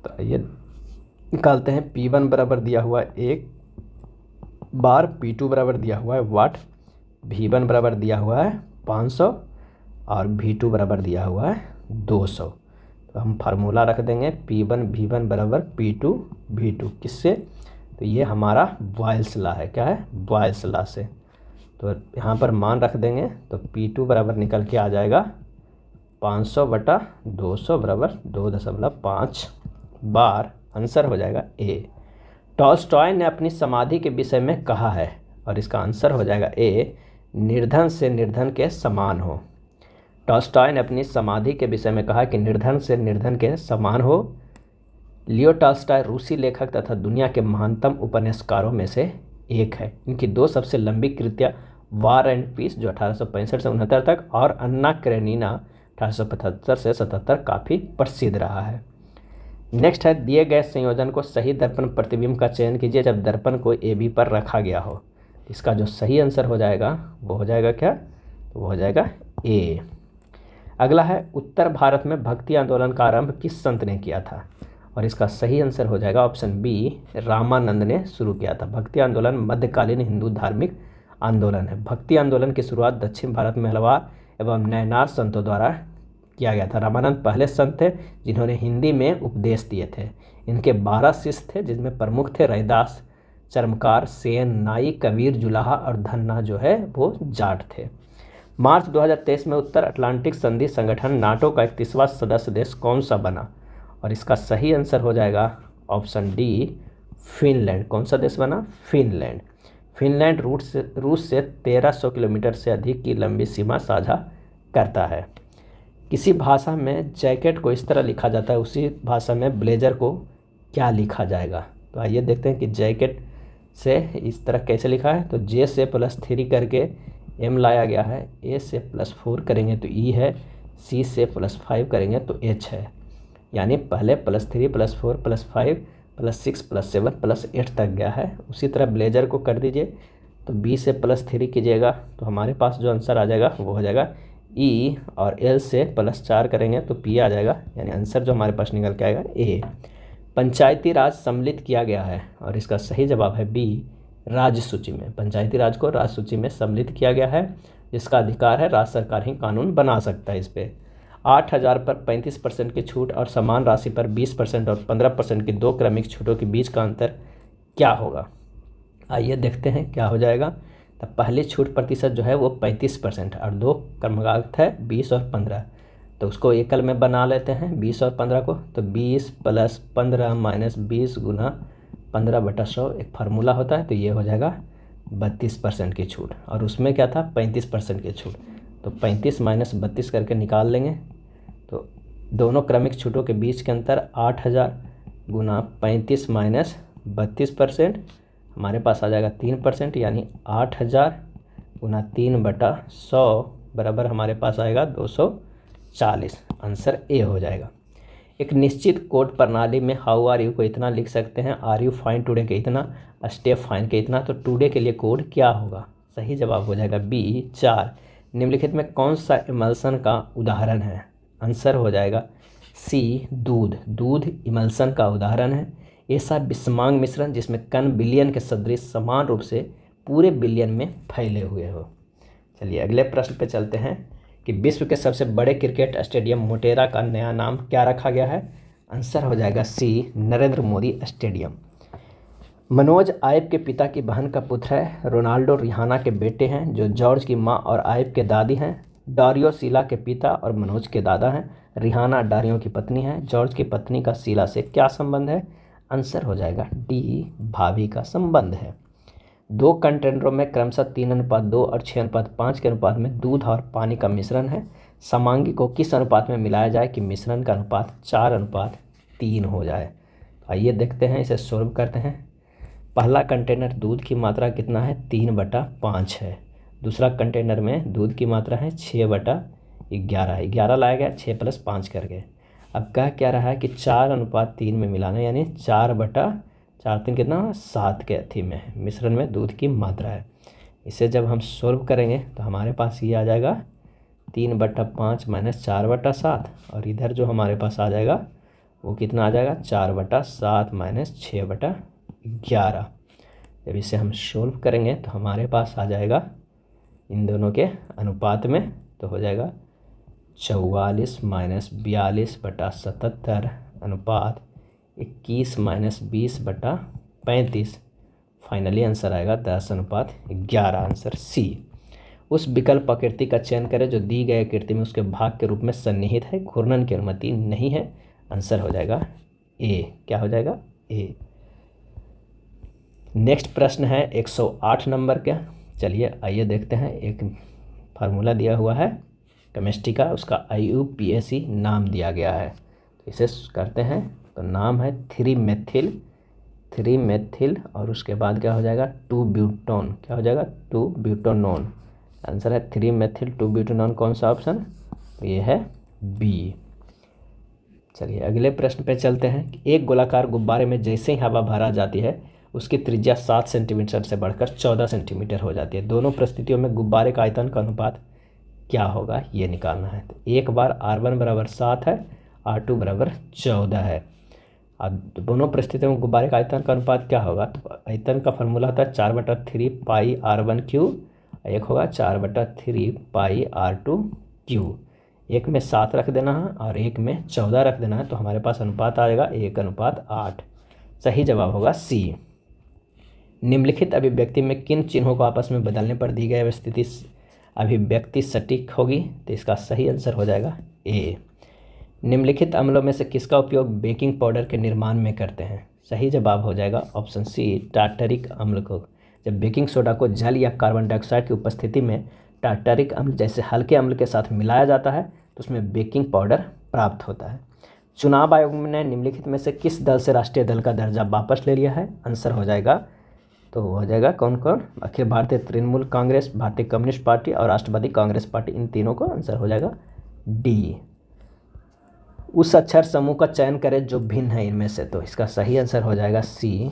तो ये निकालते हैं। P1 बराबर दिया हुआ है 1 बार, P2 बराबर दिया हुआ है वाट, V1 बराबर दिया हुआ है 500 और V2 बराबर दिया हुआ है 200। तो हम फार्मूला रख देंगे P1 V1 बराबर P2 V2, किससे, तो ये हमारा बॉयल्स लॉ है। क्या है, बॉयल्स लॉ से। तो यहाँ पर मान रख देंगे तो P2 बराबर निकल के आ जाएगा 500/200 बराबर 2.5 बार, आंसर हो जाएगा A। टॉल्स्टॉय ने अपनी समाधि के विषय में कहा है, और इसका आंसर हो जाएगा A, निर्धन से निर्धन के समान हो। टॉल्स्टॉय ने अपनी समाधि के विषय में कहा कि निर्धन से निर्धन के समान हो। लियो टॉल्स्टॉय रूसी लेखक तथा दुनिया के महानतम उपन्यासकारों में से एक है। इनकी 2 सबसे लंबी कृतियाँ वार एंड पीस जो 1865 से 69 तक, और अन्ना करेनिना 1875 से 77 काफ़ी प्रसिद्ध रहा है। नेक्स्ट है दिए गए संयोजन को सही दर्पण प्रतिबिंब का चयन कीजिए जब दर्पण को AB पर रखा गया हो। इसका जो सही आंसर हो जाएगा वो हो जाएगा क्या, तो वो हो जाएगा A। अगला है उत्तर भारत में भक्ति आंदोलन का आरंभ किस संत ने किया था, और इसका सही आंसर हो जाएगा ऑप्शन B, रामानंद ने शुरू किया था। भक्ति आंदोलन मध्यकालीन हिंदू धार्मिक आंदोलन है। भक्ति आंदोलन की शुरुआत दक्षिण भारत में हलवार एवं नैनार संतों द्वारा किया गया था। रामानंद पहले संत थे जिन्होंने हिंदी में उपदेश दिए थे। इनके 12 शिष्य थे, जिसमें प्रमुख थे रैदास, चरमकार, सेन, नाई, कबीर, जुलाहा और धन्ना जो है वो जाट थे। मार्च 2023 में उत्तर अटलांटिक संधि संगठन नाटो का 31वां सदस्य देश कौन सा बना, और इसका सही आंसर हो जाएगा ऑप्शन D, फिनलैंड। कौन सा देश बना, फिनलैंड। फिनलैंड रूस से 1300 किलोमीटर से अधिक की लंबी सीमा साझा करता है। किसी भाषा में जैकेट को इस तरह लिखा जाता है, उसी भाषा में ब्लेजर को क्या लिखा जाएगा। तो आइए देखते हैं कि जैकेट से इस तरह कैसे लिखा है। तो J से +3 करके M लाया गया है, A से +4 करेंगे तो E है, C से +5 करेंगे तो H है। यानी पहले +3 +4 +5 +6 +7 +8 तक गया है। उसी तरह ब्लेजर को कर दीजिए तो B से +3 कीजिएगा तो हमारे पास जो आंसर आ जाएगा वो हो जाएगा E, और L से +4 करेंगे तो P आ जाएगा। यानी आंसर जो हमारे पास निकल के आएगा A। पंचायती राज सम्मिलित किया गया है, और इसका सही जवाब है B, राज्य सूची में। पंचायती राज को राज्य सूची में सम्मिलित किया गया है, जिसका अधिकार है राज्य सरकार ही कानून बना सकता है इस पर। 8,000 पर 35% की छूट और समान राशि पर 20% और 15% की 2 क्रमिक छूटों के बीच का अंतर क्या होगा। आइए देखते हैं क्या हो जाएगा। तो पहली छूट प्रतिशत जो है वो 35% और 2 क्रमांक है 20 और 15। तो उसको एकल में बना लेते हैं 20 और 15 को। तो 20 + 15 - 20 × 15/100 एक फार्मूला होता है। तो ये हो जाएगा 32% की छूट, और उसमें क्या था 35% की छूट। तो 35 - 32 करके निकाल लेंगे। तो दोनों क्रमिक छूटों के बीच के अंतर 8,000 × 35 - 32% हमारे पास आ जाएगा 3%, यानी 8,000 × 3/100 बराबर हमारे पास आएगा 240। आंसर A हो जाएगा। एक निश्चित कोड प्रणाली में हाउ आर यू को इतना लिख सकते हैं, आर यू फाइन टुडे के इतना, स्टेप फाइन के इतना। तो टुडे के लिए कोड क्या होगा, सही जवाब हो जाएगा B, 4। निम्नलिखित में कौन सा इमल्सन का उदाहरण है, आंसर हो जाएगा C, दूध। दूध इमल्सन का उदाहरण है। ऐसा विषमांग मिश्रण जिसमें कण बिलियन के सदृश समान रूप से पूरे बिलियन में फैले हुए हो। चलिए अगले प्रश्न पे चलते हैं कि विश्व के सबसे बड़े क्रिकेट स्टेडियम मोटेरा का नया नाम क्या रखा गया है, आंसर हो जाएगा C, नरेंद्र मोदी स्टेडियम। मनोज आइब के पिता की बहन का पुत्र है। रोनाल्डो रिहाना के बेटे हैं जो जॉर्ज की मां और आइब के दादी हैं। डारियो शीला के पिता और मनोज के दादा हैं। रिहाना डारियो की पत्नी है। जॉर्ज की पत्नी का शीला से क्या संबंध है, आंसर हो जाएगा D, भाभी का संबंध है। 2 कंटेनरों में क्रमशः 3:2 और 6:5 के अनुपात में दूध और पानी का मिश्रण है। समांगी को किस अनुपात में मिलाया जाए कि मिश्रण का अनुपात 4:3 3 हो जाए। आइए देखते हैं, इसे सॉल्व करते हैं। पहला कंटेनर दूध की मात्रा कितना है, 3/5 है। दूसरा कंटेनर में दूध की मात्रा है 6/11, 11 लाया गया 6 + 5 करके। अब क्या रहा है कि 4:3 में मिलाना, यानी 4/4 कितना 7 के अथी में है, मिश्रण में दूध की मात्रा है। इसे जब हम सॉल्व करेंगे तो हमारे पास ये आ जाएगा 3/5 - 4/7, और इधर जो हमारे पास आ जाएगा वो कितना आ जाएगा, 4/7 - 6/11। जब इसे हम सॉल्व करेंगे तो हमारे पास आ जाएगा इन दोनों के अनुपात में, तो हो जाएगा 44 - 42/77 अनुपात 21 - 20/35। फाइनली आंसर आएगा 10:11, आंसर सी। उस विकल्प आकृति का चयन करें जो दी गई आकृति में उसके भाग के रूप में सन्निहित है, घूर्णन की अनुमति नहीं है। आंसर हो जाएगा ए। क्या हो जाएगा, ए। नेक्स्ट प्रश्न है 108 नंबर का। चलिए आइए देखते हैं। एक फार्मूला दिया हुआ है केमिस्ट्री का, उसका IUPAC नाम दिया गया है, तो इसे करते हैं। तो नाम है 3 मेथिल और उसके बाद क्या हो जाएगा 2 ब्यूटोन। क्या हो जाएगा 2 ब्यूटोनोन। आंसर है 3 मेथिल 2 ब्यूटोनोन। कौन सा ऑप्शन, तो ये है बी। चलिए अगले प्रश्न पे चलते हैं। एक गोलाकार गुब्बारे में जैसे ही हवा भरा जाती है उसकी त्रिज्या 7 सेंटीमीटर से बढ़कर 14 सेंटीमीटर हो जाती है। दोनों परिस्थितियों में गुब्बारे का आयतन का अनुपात क्या होगा, ये निकालना है। तो एक बार R1 = 7 है, R2 = 14 है। अब दोनों परिस्थितियों में गुब्बारे का आयतन का अनुपात क्या होगा, तो आयतन का फॉर्मूला होता है 4/3 πr1/3, एक होगा 4/3 πr2/3। एक में 7 रख देना है और एक में 14 रख देना है, तो हमारे पास अनुपात आएगा 1:8। सही जवाब होगा सी। निम्नलिखित अभिव्यक्ति में किन चिन्हों को आपस में बदलने पर दी गई स्थिति अभिव्यक्ति सटीक होगी, तो इसका सही आंसर हो जाएगा ए। निम्नलिखित अम्लों में से किसका उपयोग बेकिंग पाउडर के निर्माण में करते हैं, सही जवाब हो जाएगा ऑप्शन सी, टार्टरिक अम्ल को। जब बेकिंग सोडा को जल या कार्बन डाइऑक्साइड की उपस्थिति में टार्टरिक अम्ल जैसे हल्के अम्ल के साथ मिलाया जाता है तो उसमें बेकिंग पाउडर प्राप्त होता है। चुनाव आयोग ने निम्नलिखित में से किस दल से राष्ट्रीय दल का दर्जा वापस ले लिया है, आंसर हो जाएगा, तो हो जाएगा कौन कौन, अखिल भारतीय तृणमूल कांग्रेस, भारतीय कम्युनिस्ट पार्टी और राष्ट्रवादी कांग्रेस पार्टी, इन तीनों को आंसर हो जाएगा डी। उस अक्षर समूह का चयन करें जो भिन्न है इनमें से, तो इसका सही आंसर हो जाएगा सी।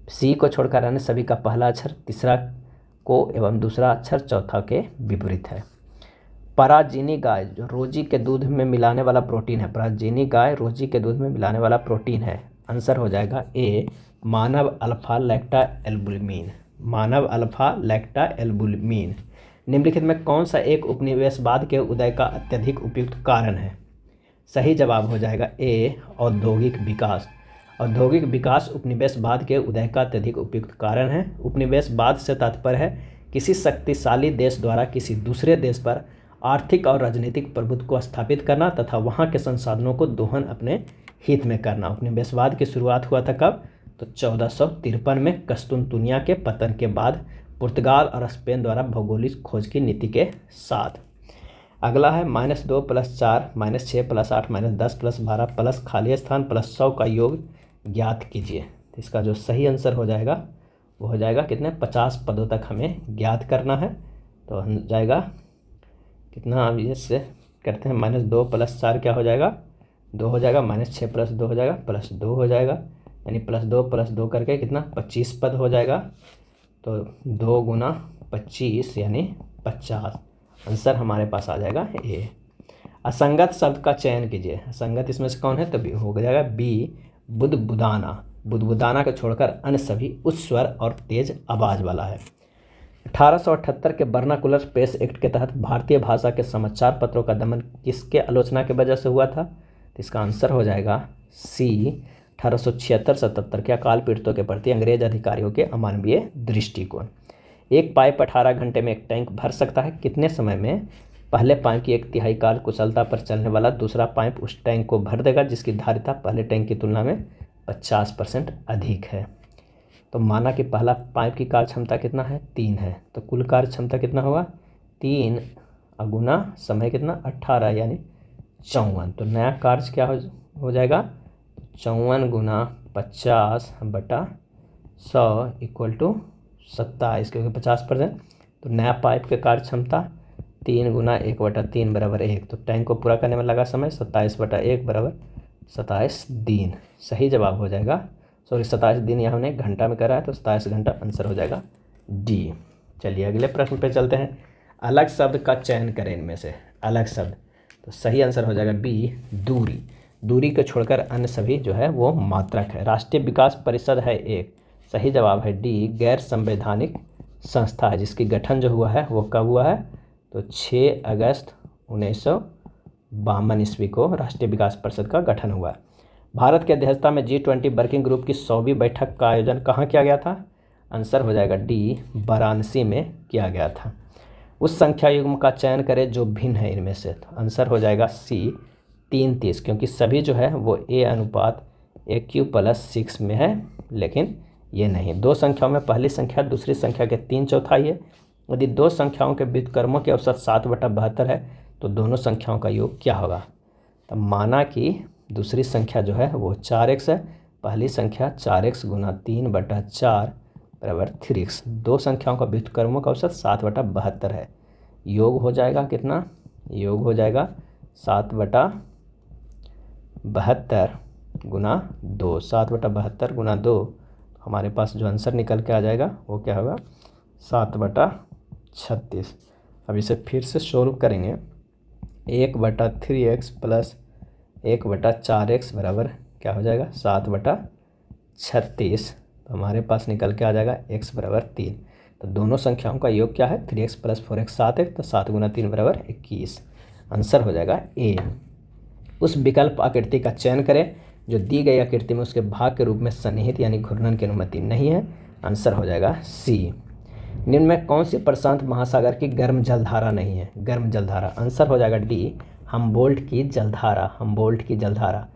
सी को छोड़कर अन्य सभी का पहला अक्षर तीसरा को एवं दूसरा अक्षर चौथा के विपरीत है। पराजीनी गाय जो रोजी के दूध में मिलाने वाला प्रोटीन है, पराजीनी गाय रोजी के दूध में मिलाने वाला प्रोटीन है। आंसर हो जाएगा ए, मानव अल्फा लैक्टा एल्बुमिन, मानव अल्फा लैक्टा एल्बुमिन। निम्नलिखित में कौन सा एक उपनिवेशवाद के उदय का अत्यधिक उपयुक्त कारण है, सही जवाब हो जाएगा ए, औद्योगिक विकास। औद्योगिक विकास उपनिवेशवाद के उदय का अत्यधिक उपयुक्त कारण है। उपनिवेशवाद से तात्पर्य है किसी शक्तिशाली देश द्वारा किसी दूसरे देश पर आर्थिक और राजनीतिक प्रभुत्व को स्थापित करना तथा वहाँ के संसाधनों को दोहन अपने हित में करना। उपनिवेशवाद की शुरुआत हुआ था कब, तो 1453 में कस्तूनतुनिया के पतन के बाद पुर्तगाल और स्पेन द्वारा भौगोलिक खोज की नीति के साथ। अगला है -2 + 4 -6 + 8 -10 + 12 प्लस खाली स्थान प्लस 100 का योग ज्ञात कीजिए। तो इसका जो सही आंसर हो जाएगा वो हो जाएगा कितने, 50 पदों तक हमें ज्ञात करना है। तो हो जाएगा कितना, अब इससे करते हैं -2 + 4 क्या हो जाएगा 2 हो जाएगा, -6 + 2 हो जाएगा +2 हो जाएगा, यानी +2 + 2 करके कितना 25 पद हो जाएगा। तो 2 × 25 यानी 50। आंसर हमारे पास आ जाएगा ए। असंगत शब्द का चयन कीजिए। असंगत इसमें से कौन है, तो बी हो जाएगा बी, बुदबुदाना। बुदबुदाना को छोड़कर अन्य सभी उच्च स्वर और तेज आवाज़ वाला है। 1878 के वर्नाकुलर प्रेस एक्ट के तहत भारतीय भाषा के समाचार पत्रों का दमन किसके आलोचना की वजह से हुआ था, तो इसका आंसर हो जाएगा सी, 1876-77 के अकाल पीड़ितों के प्रति अंग्रेज अधिकारियों के अमानवीय दृष्टिकोण। एक पाइप 18 घंटे में एक टैंक भर सकता है, कितने समय में पहले पाइप की 1/3 काल कुशलता पर चलने वाला दूसरा पाइप उस टैंक को भर देगा जिसकी धारिता पहले टैंक की तुलना में 50% अधिक है। तो माना कि पहला पाइप की कार्य क्षमता कितना है 3 है, तो कुल कार्य क्षमता कितना होगा 3 × समय कितना 18 यानी 54। तो नया कार्य क्या हो जाएगा, 54 गुना 50/100 इक्वल टू 27, क्योंकि 50%। तो नया पाइप की कार्य क्षमता 3 गुना 1/3 बराबर 1। तो टैंक को पूरा करने में लगा समय 27/1 बराबर 27 दिन। सही जवाब हो जाएगा, सॉरी 27 दिन, यहाँ हमने घंटा में करा है तो 27 घंटा आंसर हो जाएगा डी। चलिए अगले प्रश्न पे चलते हैं। अलग शब्द का चयन करें इनमें से, अलग शब्द। तो सही आंसर हो जाएगा बी, दूरी। दूरी को छोड़कर अन्य सभी जो है वो मात्रक है। राष्ट्रीय विकास परिषद है एक। सही जवाब है डी, गैर संवैधानिक संस्था है, जिसकी गठन जो हुआ है वो कब हुआ है, तो 6 अगस्त 1952 ईस्वी को राष्ट्रीय विकास परिषद का गठन हुआ। भारत की अध्यक्षता में G20 वर्किंग ग्रुप की 100वीं बैठक का आयोजन कहाँ किया गया था। आंसर हो जाएगा डी, वाराणसी में किया गया था। उस संख्या युग्म का चयन करें जो भिन्न है इनमें से। तो आंसर हो जाएगा सी, 3:30, क्योंकि सभी जो है वो A/AQ+6 में है, लेकिन ये नहीं। दो संख्याओं में पहली संख्या दूसरी संख्या के 3/4 है। यदि दो संख्याओं के व्युत्क्रमों के औसत 7/72 है तो दोनों संख्याओं का योग क्या होगा। तो माना कि दूसरी संख्या जो है वो 4x है, पहली संख्या 4x गुना 3/4 बराबर 3x। दो संख्याओं का व्युत्क्रमों का औसत 7/72 है। योग हो जाएगा कितना, योग हो जाएगा 7/72 गुना 2। 7/72 गुना 2, हमारे पास जो आंसर निकल के आ जाएगा वो क्या होगा, 7/36। अब इसे फिर से सोल्व करेंगे। 1/3x प्लस 1/4x बराबर क्या हो जाएगा, 7/36। तो हमारे पास निकल के आ जाएगा x बराबर 3। तो दोनों संख्याओं का योग क्या है, 3x प्लस 4x 7x, तो 7 गुना 3 बराबर 21। आंसर हो जाएगा ए। उस विकल्प आकृति का चयन करें जो दी गई आकृति में उसके भाग के रूप में सन्निहित यानी घूर्णन की अनुमति नहीं है। आंसर हो जाएगा सी। निम्न में कौन सी प्रशांत महासागर की गर्म जलधारा नहीं है, गर्म जलधारा। आंसर हो जाएगा डी, हम्बोल्ट की जलधारा, हम्बोल्ट की जलधारा।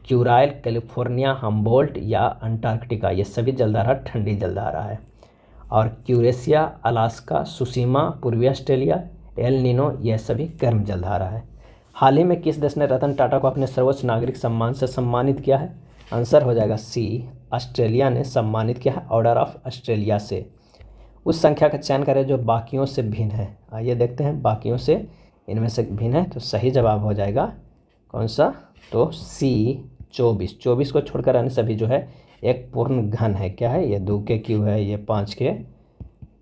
क्यूराइल, कैलिफोर्निया, हम्बोल्ट या अंटार्कटिका, ये सभी जलधारा ठंडी जलधारा है। और क्यूरेशिया, अलास्का, सुशीमा, पूर्वी ऑस्ट्रेलिया, एल नीनो, यह सभी गर्म जलधारा है। हाल ही में किस देश ने रतन टाटा को अपने सर्वोच्च नागरिक सम्मान से सम्मानित किया है। आंसर हो जाएगा सी, ऑस्ट्रेलिया ने सम्मानित किया है, ऑर्डर ऑफ ऑस्ट्रेलिया से। उस संख्या का चयन करें जो बाकियों से भिन्न है। आइए देखते हैं, बाकियों से इनमें से भिन्न है। तो सही जवाब हो जाएगा कौन सा, तो सी, 24। 24 को छोड़कर अन्य सभी जो है एक पूर्ण घन है। क्या है, ये 2 के क्यू है, ये 5 के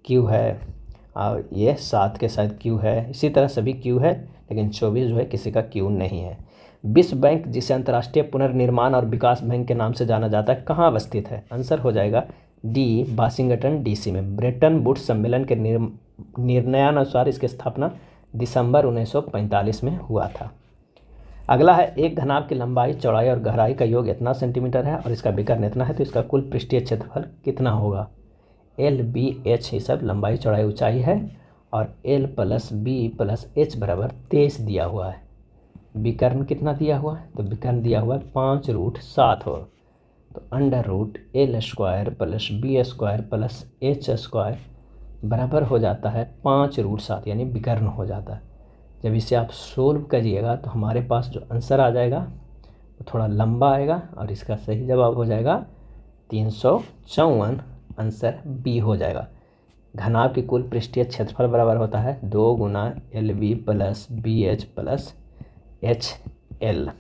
क्यू है, और ये 7 के शायद क्यू है। इसी तरह सभी क्यू है, लेकिन 24 जो है किसी का क्यू नहीं है। विश्व बैंक, जिसे अंतर्राष्ट्रीय पुनर्निर्माण और विकास बैंक के नाम से जाना जाता है, कहाँ अवस्थित है। आंसर हो जाएगा डी, वाशिंगटन डीसी में। ब्रेटन वुड्स सम्मेलन के निर्णयानुसार इसकी स्थापना दिसंबर 1945 में हुआ था। अगला है, एक घनाभ की लंबाई, चौड़ाई और गहराई का योग इतना सेंटीमीटर है और इसका विकर्ण इतना है, तो इसका कुल पृष्ठीय क्षेत्रफल कितना होगा। एल, बी, एच ये सब लंबाई, चौड़ाई, ऊंचाई है, और L plus B plus H बराबर 23 दिया हुआ है। विकर्ण कितना दिया हुआ है, तो विकर्ण दिया हुआ है 5√7 हो। तो √L² plus B² plus H² बराबर हो जाता है 5√7, यानी विकर्ण हो जाता है। जब इसे आप सोल्व करिएगा तो हमारे पास जो आंसर आ जाएगा वो थोड़ा लंबा आएगा, और इसका सही जवाब हो जाएगा 354। आंसर बी हो जाएगा। घनाभ की कुल पृष्ठीय क्षेत्रफल बराबर होता है 2 गुना LB plus BH plus HL।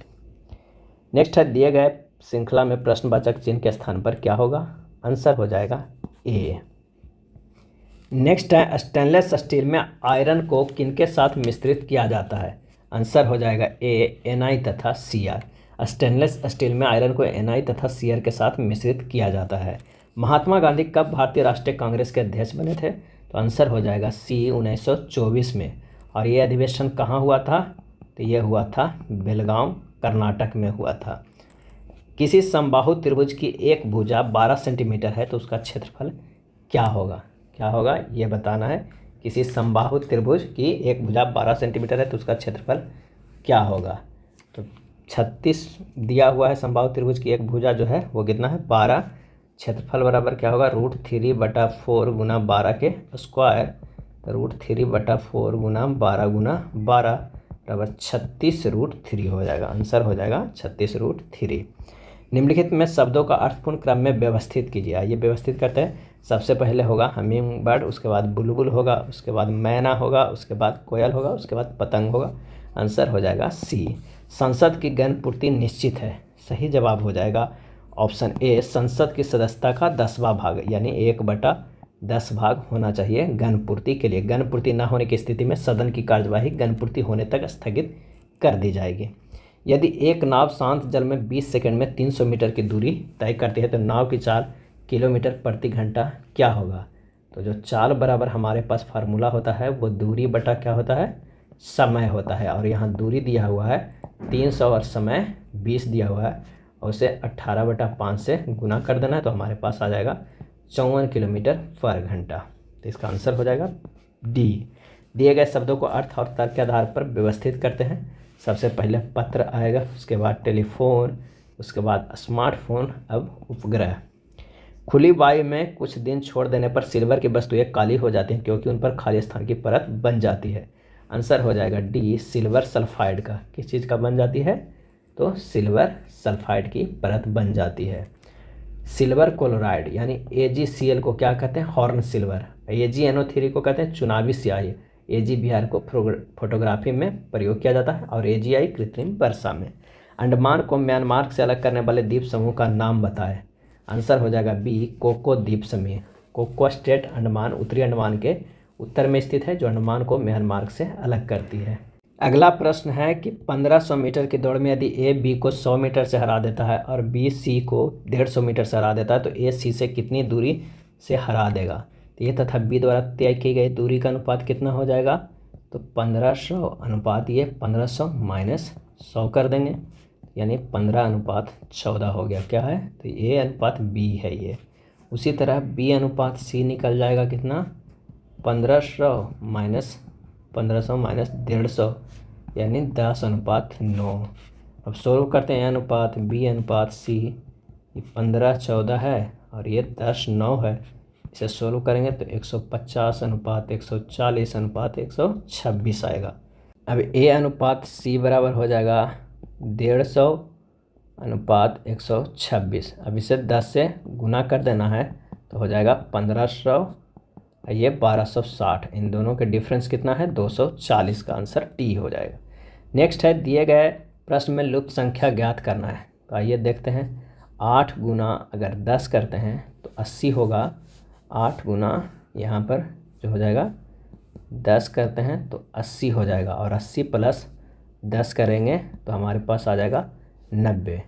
Next है, दिए गए श्रृंखला में प्रश्नवाचक चिन्ह के स्थान पर क्या होगा। आंसर हो जाएगा ए। नेक्स्ट है, स्टेनलेस स्टील में आयरन को किनके साथ मिश्रित किया जाता है। आंसर हो जाएगा ए, Ni तथा Cr। स्टेनलेस स्टील में आयरन को Ni तथा Cr के साथ मिश्रित किया जाता है। महात्मा गांधी कब भारतीय राष्ट्रीय कांग्रेस के अध्यक्ष बने थे। तो आंसर हो जाएगा सी, 1924 में। और ये अधिवेशन कहाँ हुआ था, तो ये हुआ था बेलगांव, कर्नाटक में हुआ था। किसी समबाहु त्रिभुज की एक भुजा 12 सेंटीमीटर है तो उसका क्षेत्रफल क्या होगा, क्या होगा ये बताना है। किसी समबाहु त्रिभुज की एक भुजा 12 सेंटीमीटर है तो उसका क्षेत्रफल क्या होगा। तो 36 दिया हुआ है, समबाहु त्रिभुज की एक भुजा जो है वो कितना है 12। क्षेत्रफल बराबर क्या होगा, √3/4 गुना 12 के स्क्वायर। तो √3/4 गुना 12 बराबर 36√3 हो जाएगा। आंसर हो जाएगा 36√3। निम्नलिखित में शब्दों का अर्थपूर्ण क्रम में व्यवस्थित कीजिए। आइए व्यवस्थित करते हैं। सबसे पहले होगा हमिंग बर्ड, उसके बाद बुलबुल होगा, उसके बाद मैना होगा, उसके बाद कोयल होगा, उसके बाद पतंग होगा। आंसर हो जाएगा सी। संसद की गण पूर्ति निश्चित है। सही जवाब हो जाएगा ऑप्शन ए, संसद की सदस्यता का 10वां भाग यानी 1/10 भाग होना चाहिए गण पूर्ति के लिए। गण पूर्ति न होने की स्थिति में सदन की कार्यवाही गण पूर्ति होने तक स्थगित कर दी जाएगी। यदि एक नाव शांत जल में 20 सेकंड में 300 मीटर की दूरी तय करती है तो नाव की चाल किलोमीटर प्रति घंटा क्या होगा? तो जो चाल बराबर हमारे पास फार्मूला होता है वो दूरी बटा क्या होता है? समय होता है। और यहाँ दूरी दिया हुआ है 300 और समय 20 दिया हुआ है और उसे 18/5 से गुना कर देना है तो हमारे पास आ जाएगा 54 किलोमीटर पर घंटा। तो इसका आंसर हो जाएगा डी। दिए गए शब्दों को अर्थ और तर्क के आधार पर व्यवस्थित करते हैं। सबसे पहले पत्र आएगा, उसके बाद टेलीफोन, उसके बाद स्मार्टफोन, अब उपग्रह। खुली वायु में कुछ दिन छोड़ देने पर सिल्वर की वस्तुएं काली हो जाती हैं क्योंकि उन पर खाली स्थान की परत बन जाती है। आंसर हो जाएगा डी, सिल्वर सल्फाइड का। किस चीज़ का बन जाती है? तो सिल्वर सल्फाइड की परत बन जाती है। सिल्वर क्लोराइड यानी AgCl को क्या कहते हैं? Horn silver. AgNO3 को कहते हैं चुनावी स्याही। AgBr को फोटोग्राफी में प्रयोग किया जाता है और AgI कृत्रिम वर्षा में। अंडमान को म्यांमार से अलग करने वाले द्वीप समूह का नाम बताएं। आंसर हो जाएगा बी, कोको द्वीप समूह। कोको स्टेट अंडमान उत्तरी अंडमान के उत्तर में स्थित है जो अंडमान को म्यांमार से अलग करती है। अगला प्रश्न है कि 1500 मीटर की दौड़ में यदि ए बी को 100 मीटर से हरा देता है और बी सी को 150 मीटर से हरा देता है तो ए सी से कितनी दूरी से हरा देगा? तो ये तथा बी द्वारा तय की गई दूरी का अनुपात कितना हो जाएगा? तो 1500 अनुपात ये 1500 माइनस 100 कर देंगे यानी 15/14 हो गया। क्या है? तो ए अनुपात बी है ये। उसी तरह बी अनुपात सी निकल जाएगा कितना? 1500 माइनस 150 यानी 10/9। अब सोल्व करते हैं अनुपात बी अनुपात सी। ये 15/14 है और ये 10/9 है। इसे सोल्व करेंगे तो 150/140/126 आएगा। अब ए अनुपात सी बराबर हो जाएगा 150/126। अब इसे 10 से गुना कर देना है तो हो जाएगा 1500, ये 1260। इन दोनों के डिफरेंस कितना है? 240 का आंसर टी हो जाएगा। नेक्स्ट है दिए गए प्रश्न में लुप्त संख्या ज्ञात करना है। तो आइए देखते हैं। 8 गुना अगर 10 करते हैं तो 80 होगा। 8 गुना यहाँ पर जो हो जाएगा 10 करते हैं तो 80 हो जाएगा और 80 प्लस 10 करेंगे तो हमारे पास आ जाएगा 90।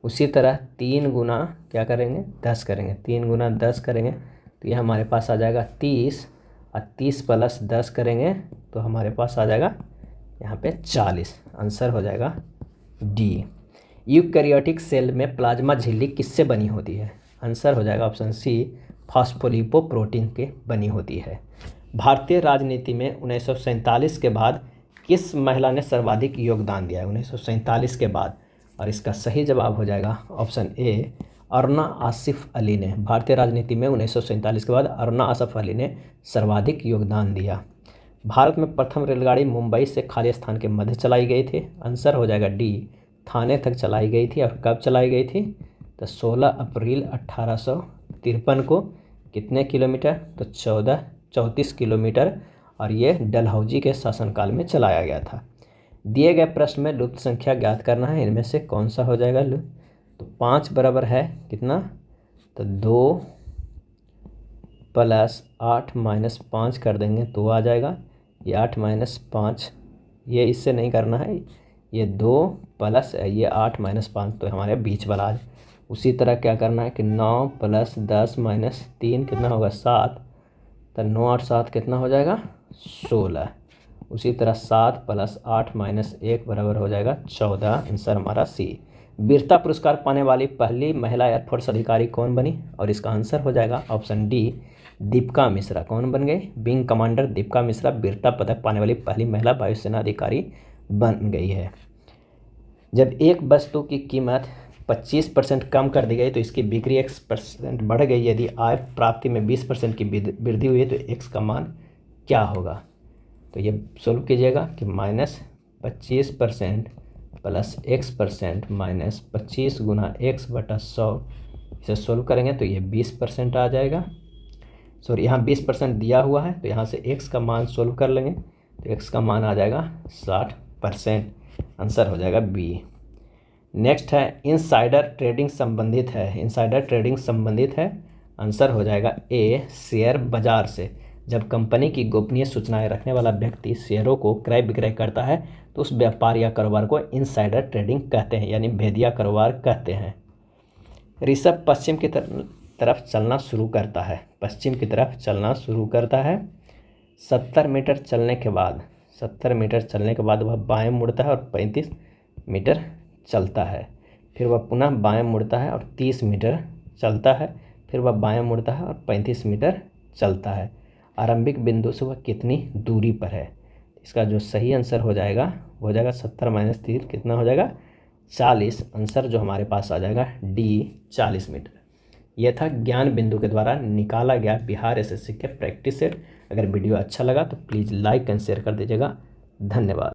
उसी तरह 3 गुना क्या करेंगे? 10 करेंगे। 3 गुना 10 करेंगे तो ये हमारे पास आ जाएगा 30 और 30 प्लस 10 करेंगे तो हमारे पास आ जाएगा यहाँ पे 40। आंसर हो जाएगा डी। यूकैरियोटिक सेल में प्लाज्मा झिल्ली किससे बनी होती है? आंसर हो जाएगा ऑप्शन सी, फॉस्फोलिपोप्रोटीन के बनी होती है। भारतीय राजनीति में 1947 के बाद किस महिला ने सर्वाधिक योगदान दिया है? 1947 के बाद, और इसका सही जवाब हो जाएगा ऑप्शन ए, अरुणा आसिफ अली ने। भारतीय राजनीति में 1947 के बाद अरुणा आसिफ अली ने सर्वाधिक योगदान दिया। भारत में प्रथम रेलगाड़ी मुंबई से खाली स्थान के मध्य चलाई गई थी। आंसर हो जाएगा डी, थाने तक चलाई गई थी। और कब चलाई गई थी? तो 16 अप्रैल 1853 को। कितने किलोमीटर? तो 34 किलोमीटर। और ये डलहौजी के शासनकाल में चलाया गया था। दिए गए प्रश्न में लुप्त संख्या ज्ञात करना है। इनमें से कौन सा हो जाएगा लुप्त? तो 5 बराबर है कितना? तो 2 प्लस 8 माइनस 5 कर देंगे तो आ जाएगा ये 8 माइनस 5। ये इससे नहीं करना है, ये 2 प्लस ये 8 माइनस 5 तो हमारे बीच वाला है। उसी तरह क्या करना है कि 9 प्लस 10 माइनस 3 कितना होगा? 7। तो 9 और 7 कितना हो जाएगा? 16। उसी तरह 7 प्लस 8 माइनस 1 बराबर हो जाएगा 14। आंसर हमारा सी। वीरता पुरस्कार पाने वाली पहली महिला एयरफोर्स अधिकारी कौन बनी? और इसका आंसर हो जाएगा ऑप्शन डी, दीपिका मिश्रा। कौन बन गई? विंग कमांडर दीपिका मिश्रा वीरता पदक पाने वाली पहली महिला वायुसेना अधिकारी बन गई है। जब एक वस्तु की कीमत 25% कम कर दी गई तो इसकी बिक्री 1% बढ़ गई। यदि आय प्राप्ति में 20% की वृद्धि हुई तो x का मान क्या होगा? तो ये सोल्व कीजिएगा कि -25% प्लस x% माइनस 25 गुना x बटा 100, इसे सोल्व करेंगे तो ये 20% आ जाएगा। सॉरी, यहाँ 20% दिया हुआ है तो यहाँ से x का मान सोल्व कर लेंगे तो x का मान आ जाएगा 60%। आंसर हो जाएगा बी। नेक्स्ट है इनसाइडर ट्रेडिंग संबंधित है। इनसाइडर ट्रेडिंग संबंधित है, आंसर हो जाएगा ए, शेयर बाजार से। जब कंपनी की गोपनीय सूचनाएं रखने वाला व्यक्ति शेयरों को क्रय विक्रय करता है तो उस व्यापार या कारोबार को इनसाइडर ट्रेडिंग कहते हैं, यानी भेदिया कारोबार कहते हैं। ऋषभ पश्चिम की तरफ चलना शुरू करता है। पश्चिम की तरफ चलना शुरू करता है। 70 मीटर चलने के बाद वह बाएं मुड़ता है और 35 मीटर चलता है। फिर वह पुनः बाएं मुड़ता है और 30 मीटर चलता है। फिर वह बाएं मुड़ता है और 35 मीटर चलता है। आरंभिक बिंदु से वह कितनी दूरी पर है? इसका जो सही आंसर हो जाएगा वो हो जाएगा 70 माइनस 30 कितना हो जाएगा? 40। आंसर जो हमारे पास आ जाएगा डी, 40 मीटर। यह था ज्ञान बिंदु के द्वारा निकाला गया बिहार एसएससी के प्रैक्टिस सेट। अगर वीडियो अच्छा लगा तो प्लीज़ लाइक एंड शेयर कर दीजिएगा। धन्यवाद।